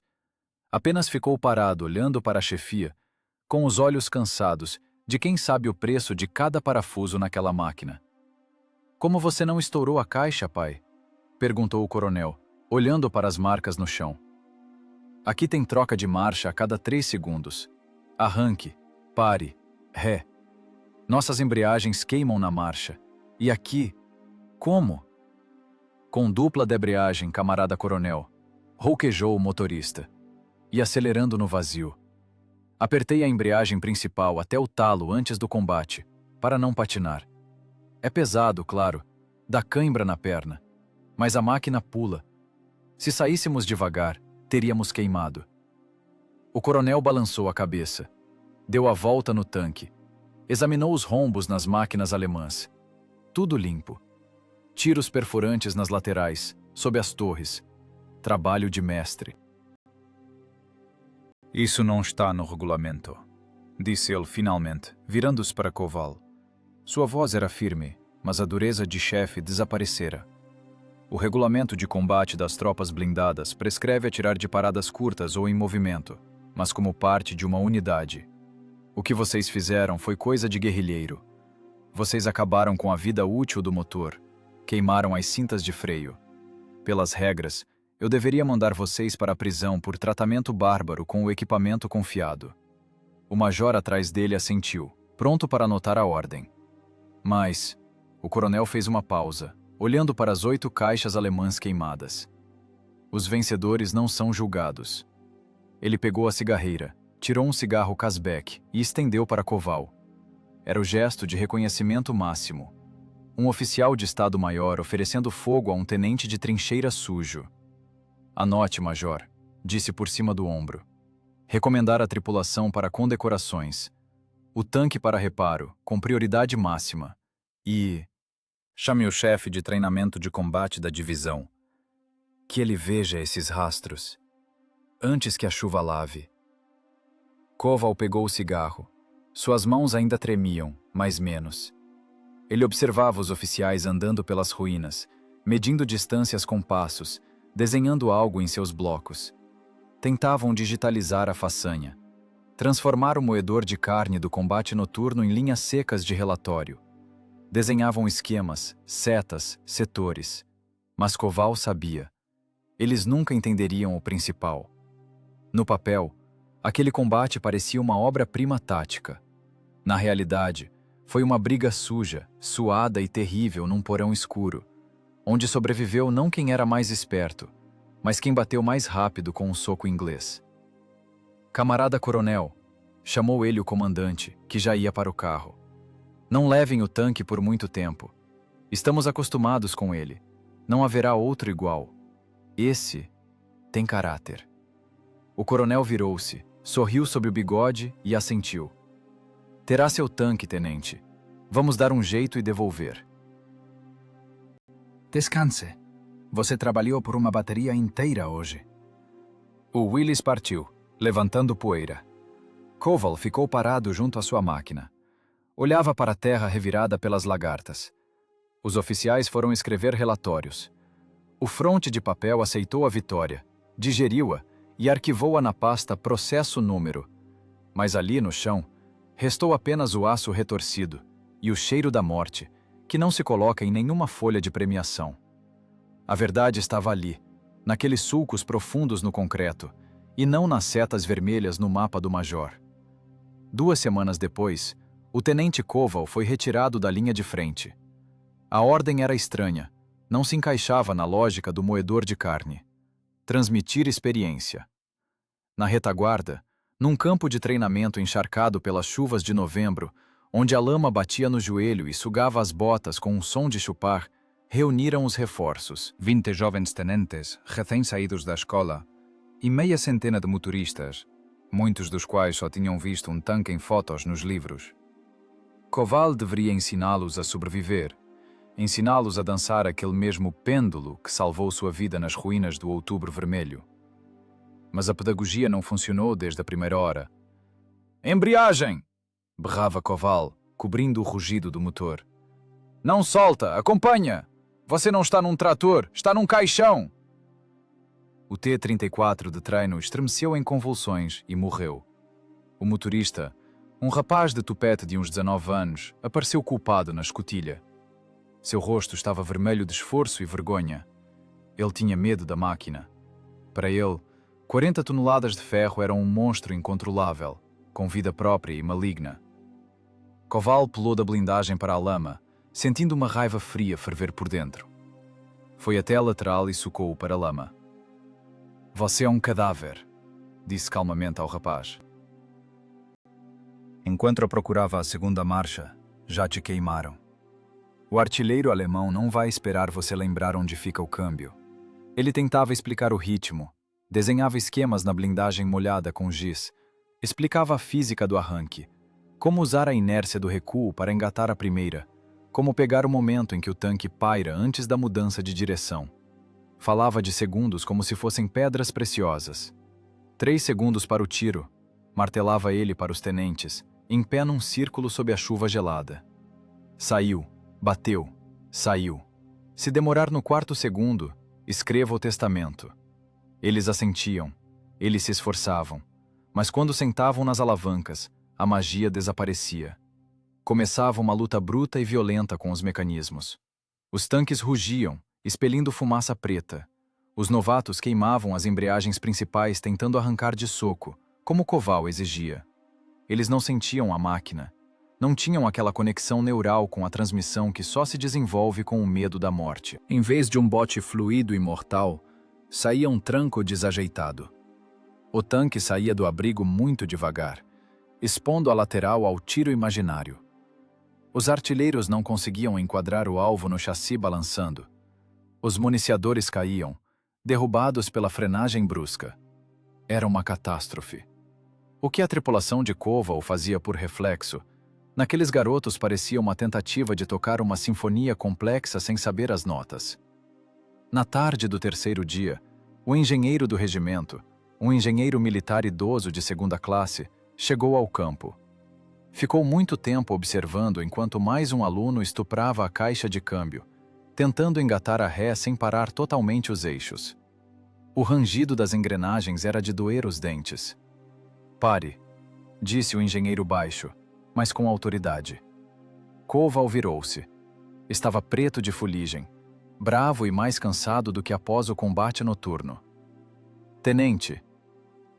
[SPEAKER 2] Apenas ficou parado olhando para a chefia, com os olhos cansados de quem sabe o preço de cada parafuso naquela máquina. Como você não estourou a caixa, pai? Perguntou o coronel, olhando para as marcas no chão. Aqui tem troca de marcha a cada 3 segundos. Arranque, pare, ré. Nossas embreagens queimam na marcha. E aqui, como? Com dupla debreagem, camarada coronel, rouquejou o motorista. E acelerando no vazio. Apertei a embreagem principal até o talo antes do combate, para não patinar. É pesado, claro, dá cãibra na perna, mas a máquina pula. Se saíssemos devagar, teríamos queimado. O coronel balançou a cabeça, deu a volta no tanque, examinou os rombos nas máquinas alemãs. Tudo limpo. Tiros perfurantes nas laterais, sob as torres. Trabalho de mestre. Isso não está no regulamento, disse ele finalmente, virando-se para Koval. Sua voz era firme, mas a dureza de chefe desaparecera. O regulamento de combate das tropas blindadas prescreve atirar de paradas curtas ou em movimento, mas como parte de uma unidade. O que vocês fizeram foi coisa de guerrilheiro. Vocês acabaram com a vida útil do motor, queimaram as cintas de freio. Pelas regras, eu deveria mandar vocês para a prisão por tratamento bárbaro com o equipamento confiado. O major atrás dele assentiu, pronto para anotar a ordem. Mas o coronel fez uma pausa, olhando para as 8 caixas alemãs queimadas. Os vencedores não são julgados. Ele pegou a cigarreira, tirou um cigarro Casbeck e estendeu para Koval. Era o gesto de reconhecimento máximo. Um oficial de Estado-Maior oferecendo fogo a um tenente de trincheira sujo. Anote, major, disse por cima do ombro. Recomendar a tripulação para condecorações. O tanque para reparo, com prioridade máxima. E chame o chefe de treinamento de combate da divisão. Que ele veja esses rastros. Antes que a chuva lave. Koval pegou o cigarro. Suas mãos ainda tremiam, mas menos. Ele observava os oficiais andando pelas ruínas, medindo distâncias com passos, desenhando algo em seus blocos. Tentavam digitalizar a façanha. Transformar o moedor de carne do combate noturno em linhas secas de relatório. Desenhavam esquemas, setas, setores. Mas Koval sabia. Eles nunca entenderiam o principal. No papel, aquele combate parecia uma obra-prima tática. Na realidade, foi uma briga suja, suada e terrível num porão escuro, onde sobreviveu não quem era mais esperto, mas quem bateu mais rápido com um soco inglês. Camarada coronel, chamou ele o comandante, que já ia para o carro. Não levem o tanque por muito tempo. Estamos acostumados com ele. Não haverá outro igual. Esse tem caráter. O coronel virou-se, sorriu sob o bigode e assentiu. Terá seu tanque, tenente. Vamos dar um jeito e devolver. Descanse. Você trabalhou por uma bateria inteira hoje. O Willis partiu, levantando poeira. Koval ficou parado junto à sua máquina. Olhava para a terra revirada pelas lagartas. Os oficiais foram escrever relatórios. O fronte de papel aceitou a vitória, digeriu-a e arquivou-a na pasta Processo Número. Mas ali, no chão, restou apenas o aço retorcido e o cheiro da morte, que não se coloca em nenhuma folha de premiação. A verdade estava ali, naqueles sulcos profundos no concreto, e não nas setas vermelhas no mapa do major. 2 semanas depois, o tenente Koval foi retirado da linha de frente. A ordem era estranha, não se encaixava na lógica do moedor de carne. Transmitir experiência. Na retaguarda,
[SPEAKER 1] Num campo de treinamento encharcado pelas chuvas de novembro, onde a lama batia no joelho e sugava as botas com um som de chupar, reuniram os reforços.
[SPEAKER 2] 20 jovens tenentes, recém-saídos da escola, e meia centena de motoristas, muitos dos quais só tinham visto um tanque em fotos nos livros.
[SPEAKER 1] Koval deveria ensiná-los a sobreviver, ensiná-los a dançar aquele mesmo pêndulo que salvou sua vida nas ruínas do Outubro Vermelho. Mas a pedagogia não funcionou desde a primeira hora. "Embreagem!" berrava Koval, cobrindo o rugido do motor. "Não solta! Acompanha! Você não está num trator, está num caixão!" O T-34 de treino estremeceu em convulsões e morreu. O motorista, um rapaz de tupete de uns 19 anos, apareceu culpado na escotilha. Seu rosto estava vermelho de esforço e vergonha. Ele tinha medo da máquina. Para ele, 40 toneladas de ferro eram um monstro incontrolável, com vida própria e maligna. Koval pulou da blindagem para a lama, sentindo uma raiva fria ferver por dentro. Foi até a lateral e socou-o para a lama. "Você é um cadáver", disse calmamente ao rapaz.
[SPEAKER 2] Enquanto eu procurava a segunda marcha, já te queimaram.
[SPEAKER 1] O artilheiro alemão não vai esperar você lembrar onde fica o câmbio. Ele tentava explicar o ritmo, desenhava esquemas na blindagem molhada com giz, explicava a física do arranque, como usar a inércia do recuo para engatar a primeira, como pegar o momento em que o tanque paira antes da mudança de direção. Falava de segundos como se fossem pedras preciosas. 3 segundos para o tiro, martelava ele para os tenentes, em pé num círculo sob a chuva gelada. Saiu, bateu, saiu. Se demorar no 4º segundo, escreva o testamento. Eles assentiam, eles se esforçavam, mas quando sentavam nas alavancas, a magia desaparecia. Começava uma luta bruta e violenta com os mecanismos. Os tanques rugiam, expelindo fumaça preta. Os novatos queimavam as embreagens principais tentando arrancar de soco, como Koval exigia. Eles não sentiam a máquina. Não tinham aquela conexão neural com a transmissão que só se desenvolve com o medo da morte. Em vez de um bote fluido e mortal, saía um tranco desajeitado. O tanque saía do abrigo muito devagar, expondo a lateral ao tiro imaginário. Os artilheiros não conseguiam enquadrar o alvo no chassi balançando. Os municiadores caíam, derrubados pela frenagem brusca. Era uma catástrofe. O que a tripulação de Koval fazia por reflexo, naqueles garotos parecia uma tentativa de tocar uma sinfonia complexa sem saber as notas. Na tarde do 3º dia, o engenheiro do regimento, um engenheiro militar idoso de 2ª classe, chegou ao campo. Ficou muito tempo observando enquanto mais um aluno estuprava a caixa de câmbio, tentando engatar a ré sem parar totalmente os eixos. O rangido das engrenagens era de doer os dentes. "Pare", disse o engenheiro baixo, mas com autoridade. Koval virou-se. Estava preto de fuligem, bravo e mais cansado do que após o combate noturno. "Tenente."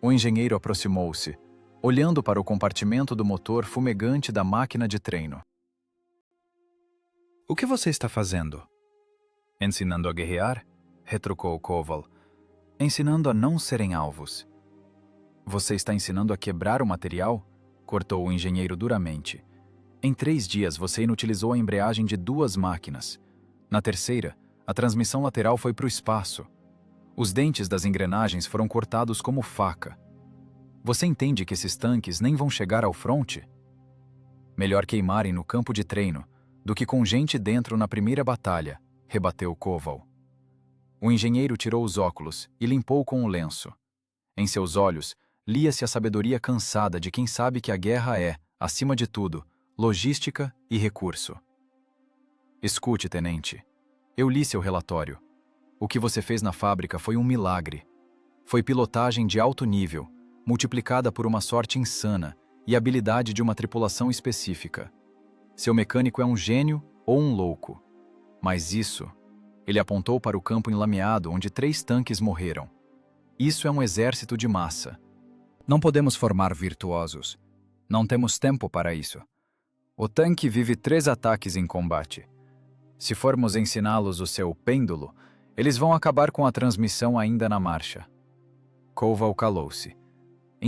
[SPEAKER 1] O engenheiro aproximou-se, olhando para o compartimento do motor fumegante da máquina de treino.
[SPEAKER 2] O que você está fazendo?
[SPEAKER 1] "Ensinando a guerrear?" retrucou Koval. "Ensinando a não serem alvos." "Você está ensinando a quebrar o material?" cortou o engenheiro duramente. "Em 3 dias você inutilizou a embreagem de 2 máquinas. Na terceira, a transmissão lateral foi para o espaço. Os dentes das engrenagens foram cortados como faca. Você entende que esses tanques nem vão chegar ao fronte? Melhor queimarem no campo de treino do que com gente dentro na primeira batalha", rebateu Koval. O engenheiro tirou os óculos e limpou com o lenço. Em seus olhos, lia-se a sabedoria cansada de quem sabe que a guerra é, acima de tudo, logística e recurso. "Escute, tenente. Eu li seu relatório. O que você fez na fábrica foi um milagre. Foi pilotagem de alto nível, multiplicada por uma sorte insana e habilidade de uma tripulação específica. Seu mecânico é um gênio ou um louco. Mas isso..." Ele apontou para o campo enlameado onde 3 tanques morreram. "Isso é um exército de massa. Não podemos formar virtuosos. Não temos tempo para isso. O tanque vive 3 ataques em combate. Se formos ensiná-los o seu pêndulo, eles vão acabar com a transmissão ainda na marcha." Koval calou-se.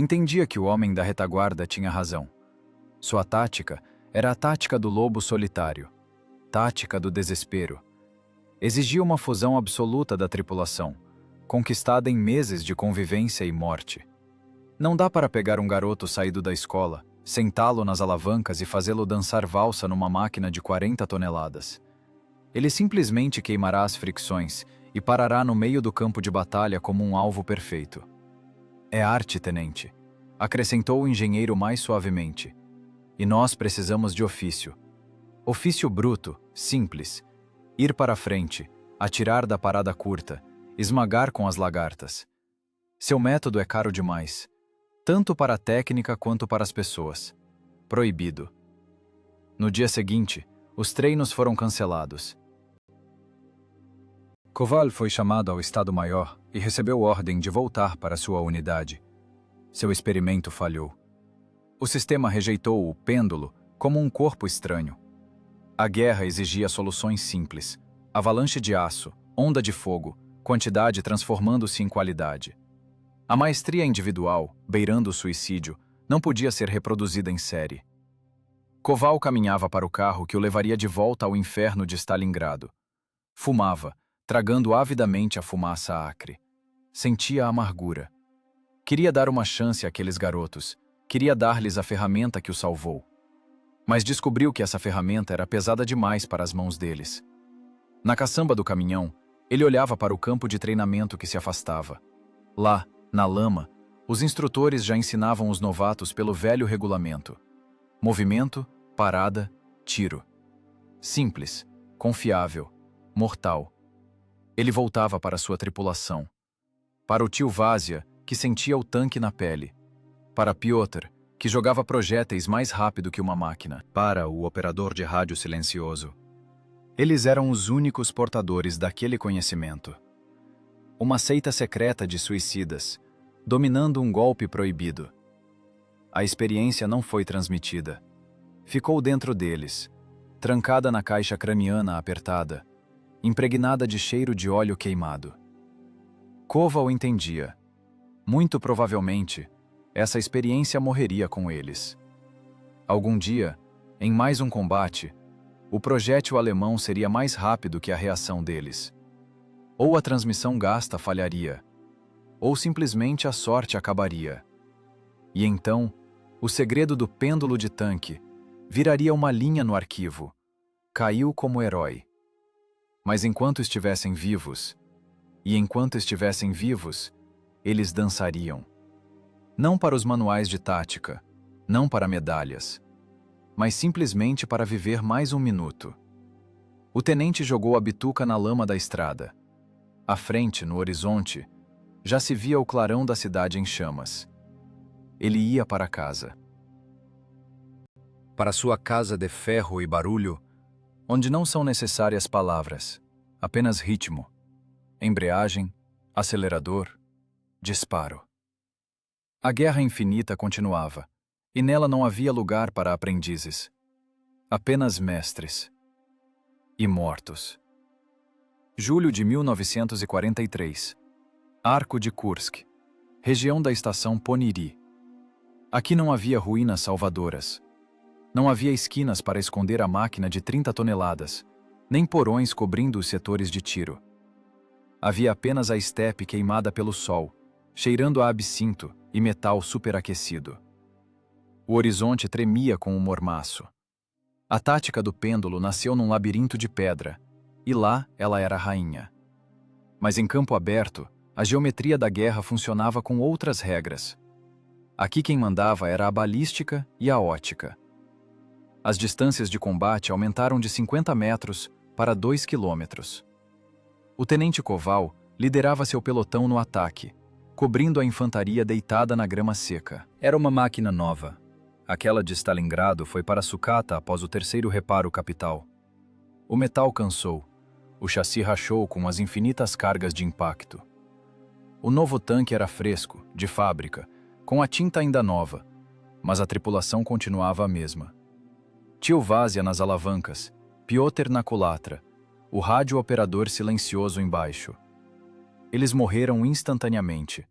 [SPEAKER 1] Entendia que o homem da retaguarda tinha razão. Sua tática era a tática do lobo solitário, tática do desespero. Exigia uma fusão absoluta da tripulação, conquistada em meses de convivência e morte. Não dá para pegar um garoto saído da escola, sentá-lo nas alavancas e fazê-lo dançar valsa numa máquina de 40 toneladas. Ele simplesmente queimará as fricções e parará no meio do campo de batalha como um alvo perfeito. É arte, tenente, acrescentou o engenheiro mais suavemente. E nós precisamos de ofício. Ofício bruto, simples. Ir para a frente, atirar da parada curta, esmagar com as lagartas. Seu método é caro demais, tanto para a técnica quanto para as pessoas. Proibido. No dia seguinte, os treinos foram cancelados. Koval foi chamado ao Estado-Maior e recebeu ordem de voltar para sua unidade. Seu experimento falhou. O sistema rejeitou o pêndulo como um corpo estranho. A guerra exigia soluções simples: avalanche de aço, onda de fogo, quantidade transformando-se em qualidade. A maestria individual, beirando o suicídio, não podia ser reproduzida em série. Koval caminhava para o carro que o levaria de volta ao inferno de Stalingrado. Fumava, tragando avidamente a fumaça acre. Sentia a amargura. Queria dar uma chance àqueles garotos. Queria dar-lhes a ferramenta que o salvou. Mas descobriu que essa ferramenta era pesada demais para as mãos deles. Na caçamba do caminhão, ele olhava para o campo de treinamento que se afastava. Lá, na lama, os instrutores já ensinavam os novatos pelo velho regulamento. Movimento, parada, tiro. Simples, confiável, mortal. Ele voltava para sua tripulação. Para o tio Vazia, que sentia o tanque na pele. Para Piotr, que jogava projéteis mais rápido que uma máquina. Para o operador de rádio silencioso. Eles eram os únicos portadores daquele conhecimento. Uma seita secreta de suicidas, dominando um golpe proibido. A experiência não foi transmitida. Ficou dentro deles, trancada na caixa craniana apertada, impregnada de cheiro de óleo queimado. Koval entendia. Muito provavelmente, essa experiência morreria com eles. Algum dia, em mais um combate, o projétil alemão seria mais rápido que a reação deles. Ou a transmissão gasta falharia, ou simplesmente a sorte acabaria. E então, o segredo do pêndulo de tanque viraria uma linha no arquivo. Caiu como herói. Mas enquanto estivessem vivos, eles dançariam. Não para os manuais de tática, não para medalhas, mas simplesmente para viver mais um minuto. O tenente jogou a bituca na lama da estrada. À frente, no horizonte, já se via o clarão da cidade em chamas. Ele ia para casa. Para sua casa de ferro e barulho, onde não são necessárias palavras, apenas ritmo, embreagem, acelerador, disparo. A guerra infinita continuava, e nela não havia lugar para aprendizes. Apenas mestres. E mortos. Julho de 1943. Arco de Kursk. Região da estação Poniri. Aqui não havia ruínas salvadoras. Não havia esquinas para esconder a máquina de 30 toneladas, nem porões cobrindo os setores de tiro. Havia apenas a estepe queimada pelo sol, cheirando a absinto e metal superaquecido. O horizonte tremia com o mormaço. A tática do pêndulo nasceu num labirinto de pedra, e lá ela era rainha. Mas em campo aberto, a geometria da guerra funcionava com outras regras. Aqui quem mandava era a balística e a ótica. As distâncias de combate aumentaram de 50 metros para 2 quilômetros. O tenente Koval liderava seu pelotão no ataque, cobrindo a infantaria deitada na grama seca. Era uma máquina nova. Aquela de Stalingrado foi para sucata após o terceiro reparo capital. O metal cansou. O chassi rachou com as infinitas cargas de impacto. O novo tanque era fresco, de fábrica, com a tinta ainda nova, mas a tripulação continuava a mesma. Tio Vazia nas alavancas, Piotr na culatra, o rádio operador silencioso embaixo. Eles morreram instantaneamente,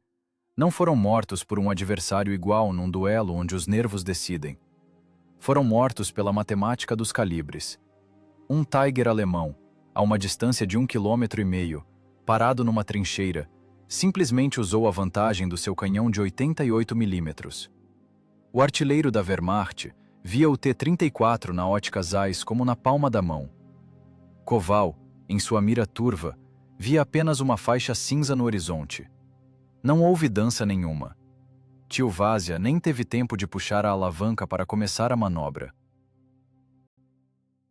[SPEAKER 1] Não foram mortos por um adversário igual num duelo onde os nervos decidem. Foram mortos pela matemática dos calibres. Um Tiger alemão, a uma distância de 1,5 km, parado numa trincheira, simplesmente usou a vantagem do seu canhão de 88 mm. O artilheiro da Wehrmacht via o T-34 na ótica Zeiss como na palma da mão. Koval, em sua mira turva, via apenas uma faixa cinza no horizonte. Não houve dança nenhuma. Tio Vásia nem teve tempo de puxar a alavanca para começar a manobra.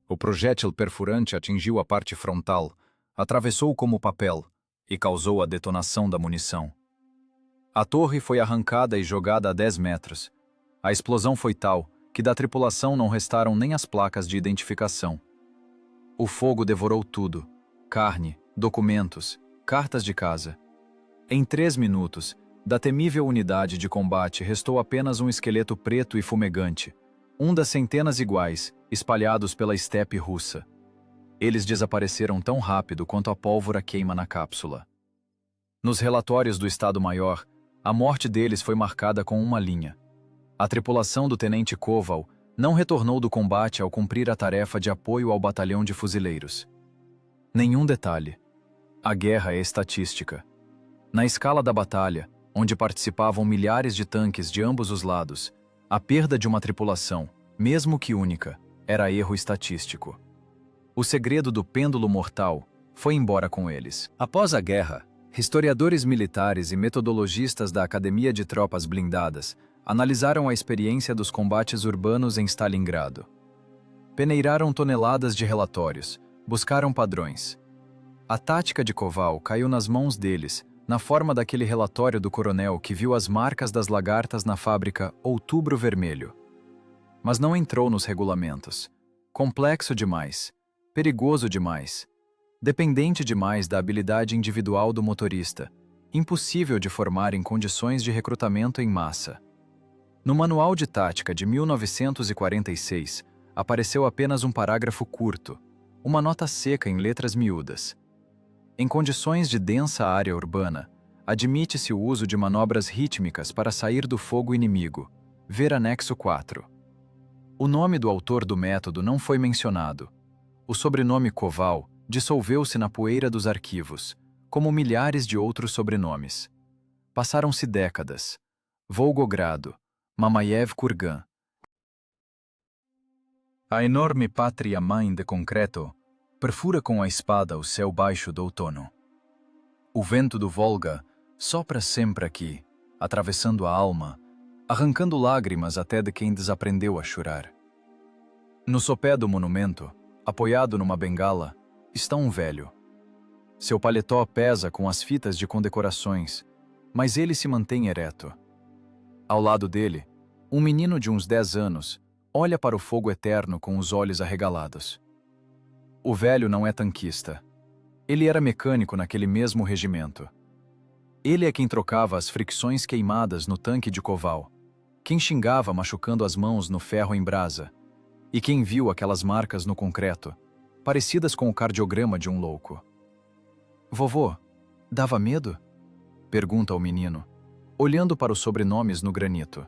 [SPEAKER 1] O projétil perfurante atingiu a parte frontal, atravessou como papel e causou a detonação da munição. A torre foi arrancada e jogada a 10 metros. A explosão foi tal que da tripulação não restaram nem as placas de identificação. O fogo devorou tudo: carne, documentos, cartas de casa. Em 3 minutos, da temível unidade de combate restou apenas um esqueleto preto e fumegante, um das centenas iguais, espalhados pela estepe russa. Eles desapareceram tão rápido quanto a pólvora queima na cápsula. Nos relatórios do Estado-Maior, a morte deles foi marcada com uma linha. A tripulação do tenente Koval não retornou do combate ao cumprir a tarefa de apoio ao batalhão de fuzileiros. Nenhum detalhe. A guerra é estatística. Na escala da batalha, onde participavam milhares de tanques de ambos os lados, a perda de uma tripulação, mesmo que única, era erro estatístico. O segredo do pêndulo mortal foi embora com eles. Após a guerra, historiadores militares e metodologistas da Academia de Tropas Blindadas analisaram a experiência dos combates urbanos em Stalingrado. Peneiraram toneladas de relatórios, buscaram padrões. A tática de Koval caiu nas mãos deles, na forma daquele relatório do coronel que viu as marcas das lagartas na fábrica Outubro Vermelho. Mas não entrou nos regulamentos. Complexo demais, perigoso demais, dependente demais da habilidade individual do motorista, impossível de formar em condições de recrutamento em massa. No Manual de Tática de 1946, apareceu apenas um parágrafo curto, uma nota seca em letras miúdas. Em condições de densa área urbana, admite-se o uso de manobras rítmicas para sair do fogo inimigo. Ver anexo 4. O nome do autor do método não foi mencionado. O sobrenome Koval dissolveu-se na poeira dos arquivos, como milhares de outros sobrenomes. Passaram-se décadas. Volgogrado, Mamayev Kurgan. A enorme pátria-mãe de concreto perfura com a espada o céu baixo do outono. O vento do Volga sopra sempre aqui, atravessando a alma, arrancando lágrimas até de quem desaprendeu a chorar. No sopé do monumento, apoiado numa bengala, está um velho. Seu paletó pesa com as fitas de condecorações, mas ele se mantém ereto. Ao lado dele, um menino de uns 10 anos olha para o fogo eterno com os olhos arregalados. O velho não é tanquista. Ele era mecânico naquele mesmo regimento. Ele é quem trocava as fricções queimadas no tanque de Koval, quem xingava machucando as mãos no ferro em brasa, e quem viu aquelas marcas no concreto, parecidas com o cardiograma de um louco. Vovô, dava medo? Pergunta o menino, olhando para os sobrenomes no granito.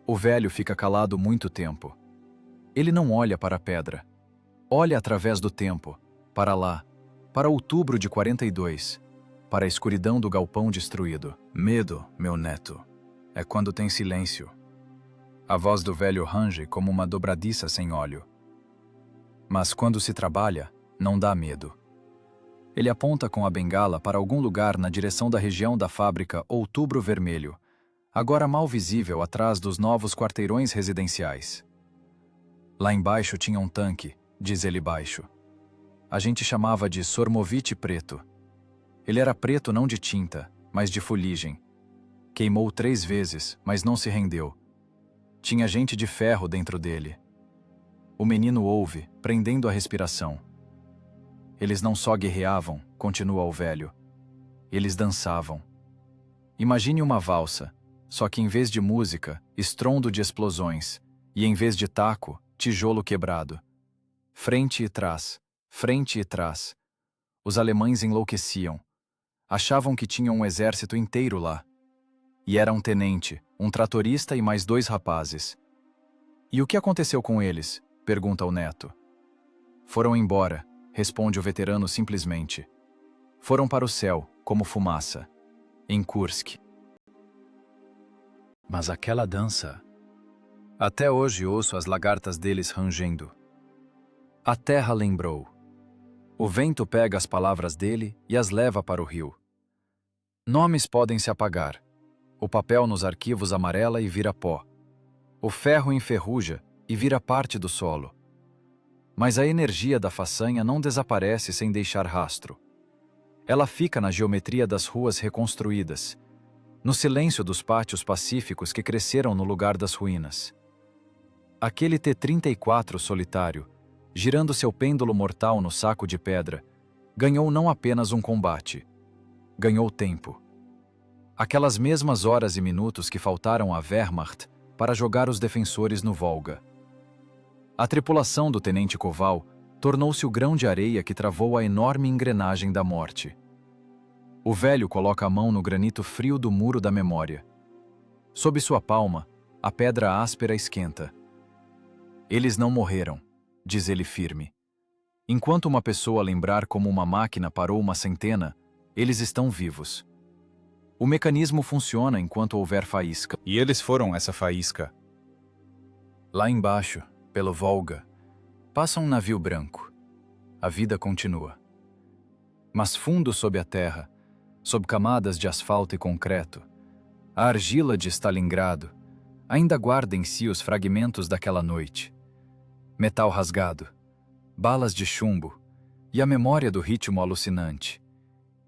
[SPEAKER 1] O velho fica calado muito tempo. Ele não olha para a pedra. Olha através do tempo, para lá, para outubro de 42, para a escuridão do galpão destruído. Medo, meu neto, é quando tem silêncio. A voz do velho range como uma dobradiça sem óleo. Mas quando se trabalha, não dá medo. Ele aponta com a bengala para algum lugar na direção da região da fábrica Outubro Vermelho, agora mal visível atrás dos novos quarteirões residenciais. Lá embaixo tinha um tanque, diz ele baixo. A gente chamava de Sormovite preto. Ele era preto não de tinta, mas de fuligem. Queimou 3 vezes, mas não se rendeu. Tinha gente de ferro dentro dele. O menino ouve, prendendo a respiração. Eles não só guerreavam, continua o velho. Eles dançavam. Imagine uma valsa, só que em vez de música, estrondo de explosões, e em vez de taco, tijolo quebrado. Frente e trás, frente e trás. Os alemães enlouqueciam. Achavam que tinham um exército inteiro lá.
[SPEAKER 2] E era um tenente, um tratorista e mais 2 rapazes. E o que aconteceu com eles? Pergunta o neto. Foram embora, responde o veterano simplesmente. Foram para o céu, como fumaça. Em Kursk. Mas aquela dança... Até hoje ouço as lagartas deles rangendo. A terra lembrou. O vento pega as palavras dele e as leva para o rio. Nomes podem se apagar. O papel nos arquivos amarela e vira pó. O ferro enferruja e vira parte do solo. Mas a energia da façanha não desaparece sem deixar rastro. Ela fica na geometria das ruas reconstruídas, no silêncio dos pátios pacíficos que cresceram no lugar das ruínas. Aquele T-34 solitário, girando seu pêndulo mortal no saco de pedra, ganhou não apenas um combate, ganhou tempo. Aquelas mesmas horas e minutos que faltaram à Wehrmacht para jogar os defensores no Volga. A tripulação do tenente Koval tornou-se o grão de areia que travou a enorme engrenagem da morte. O velho coloca a mão no granito frio do muro da memória. Sob sua palma, a pedra áspera esquenta. Eles não morreram, diz ele firme. Enquanto uma pessoa lembrar como uma máquina parou uma centena, eles estão vivos. O mecanismo funciona enquanto houver faísca.
[SPEAKER 1] E eles foram essa faísca.
[SPEAKER 2] Lá embaixo, pelo Volga, passa um navio branco. A vida continua. Mas fundo sob a terra, sob camadas de asfalto e concreto, a argila de Stalingrado ainda guarda em si os fragmentos daquela noite. Metal rasgado, balas de chumbo e a memória do ritmo alucinante.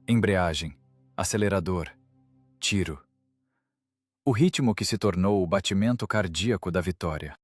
[SPEAKER 2] Embreagem, acelerador, tiro. O ritmo que se tornou o batimento cardíaco da vitória.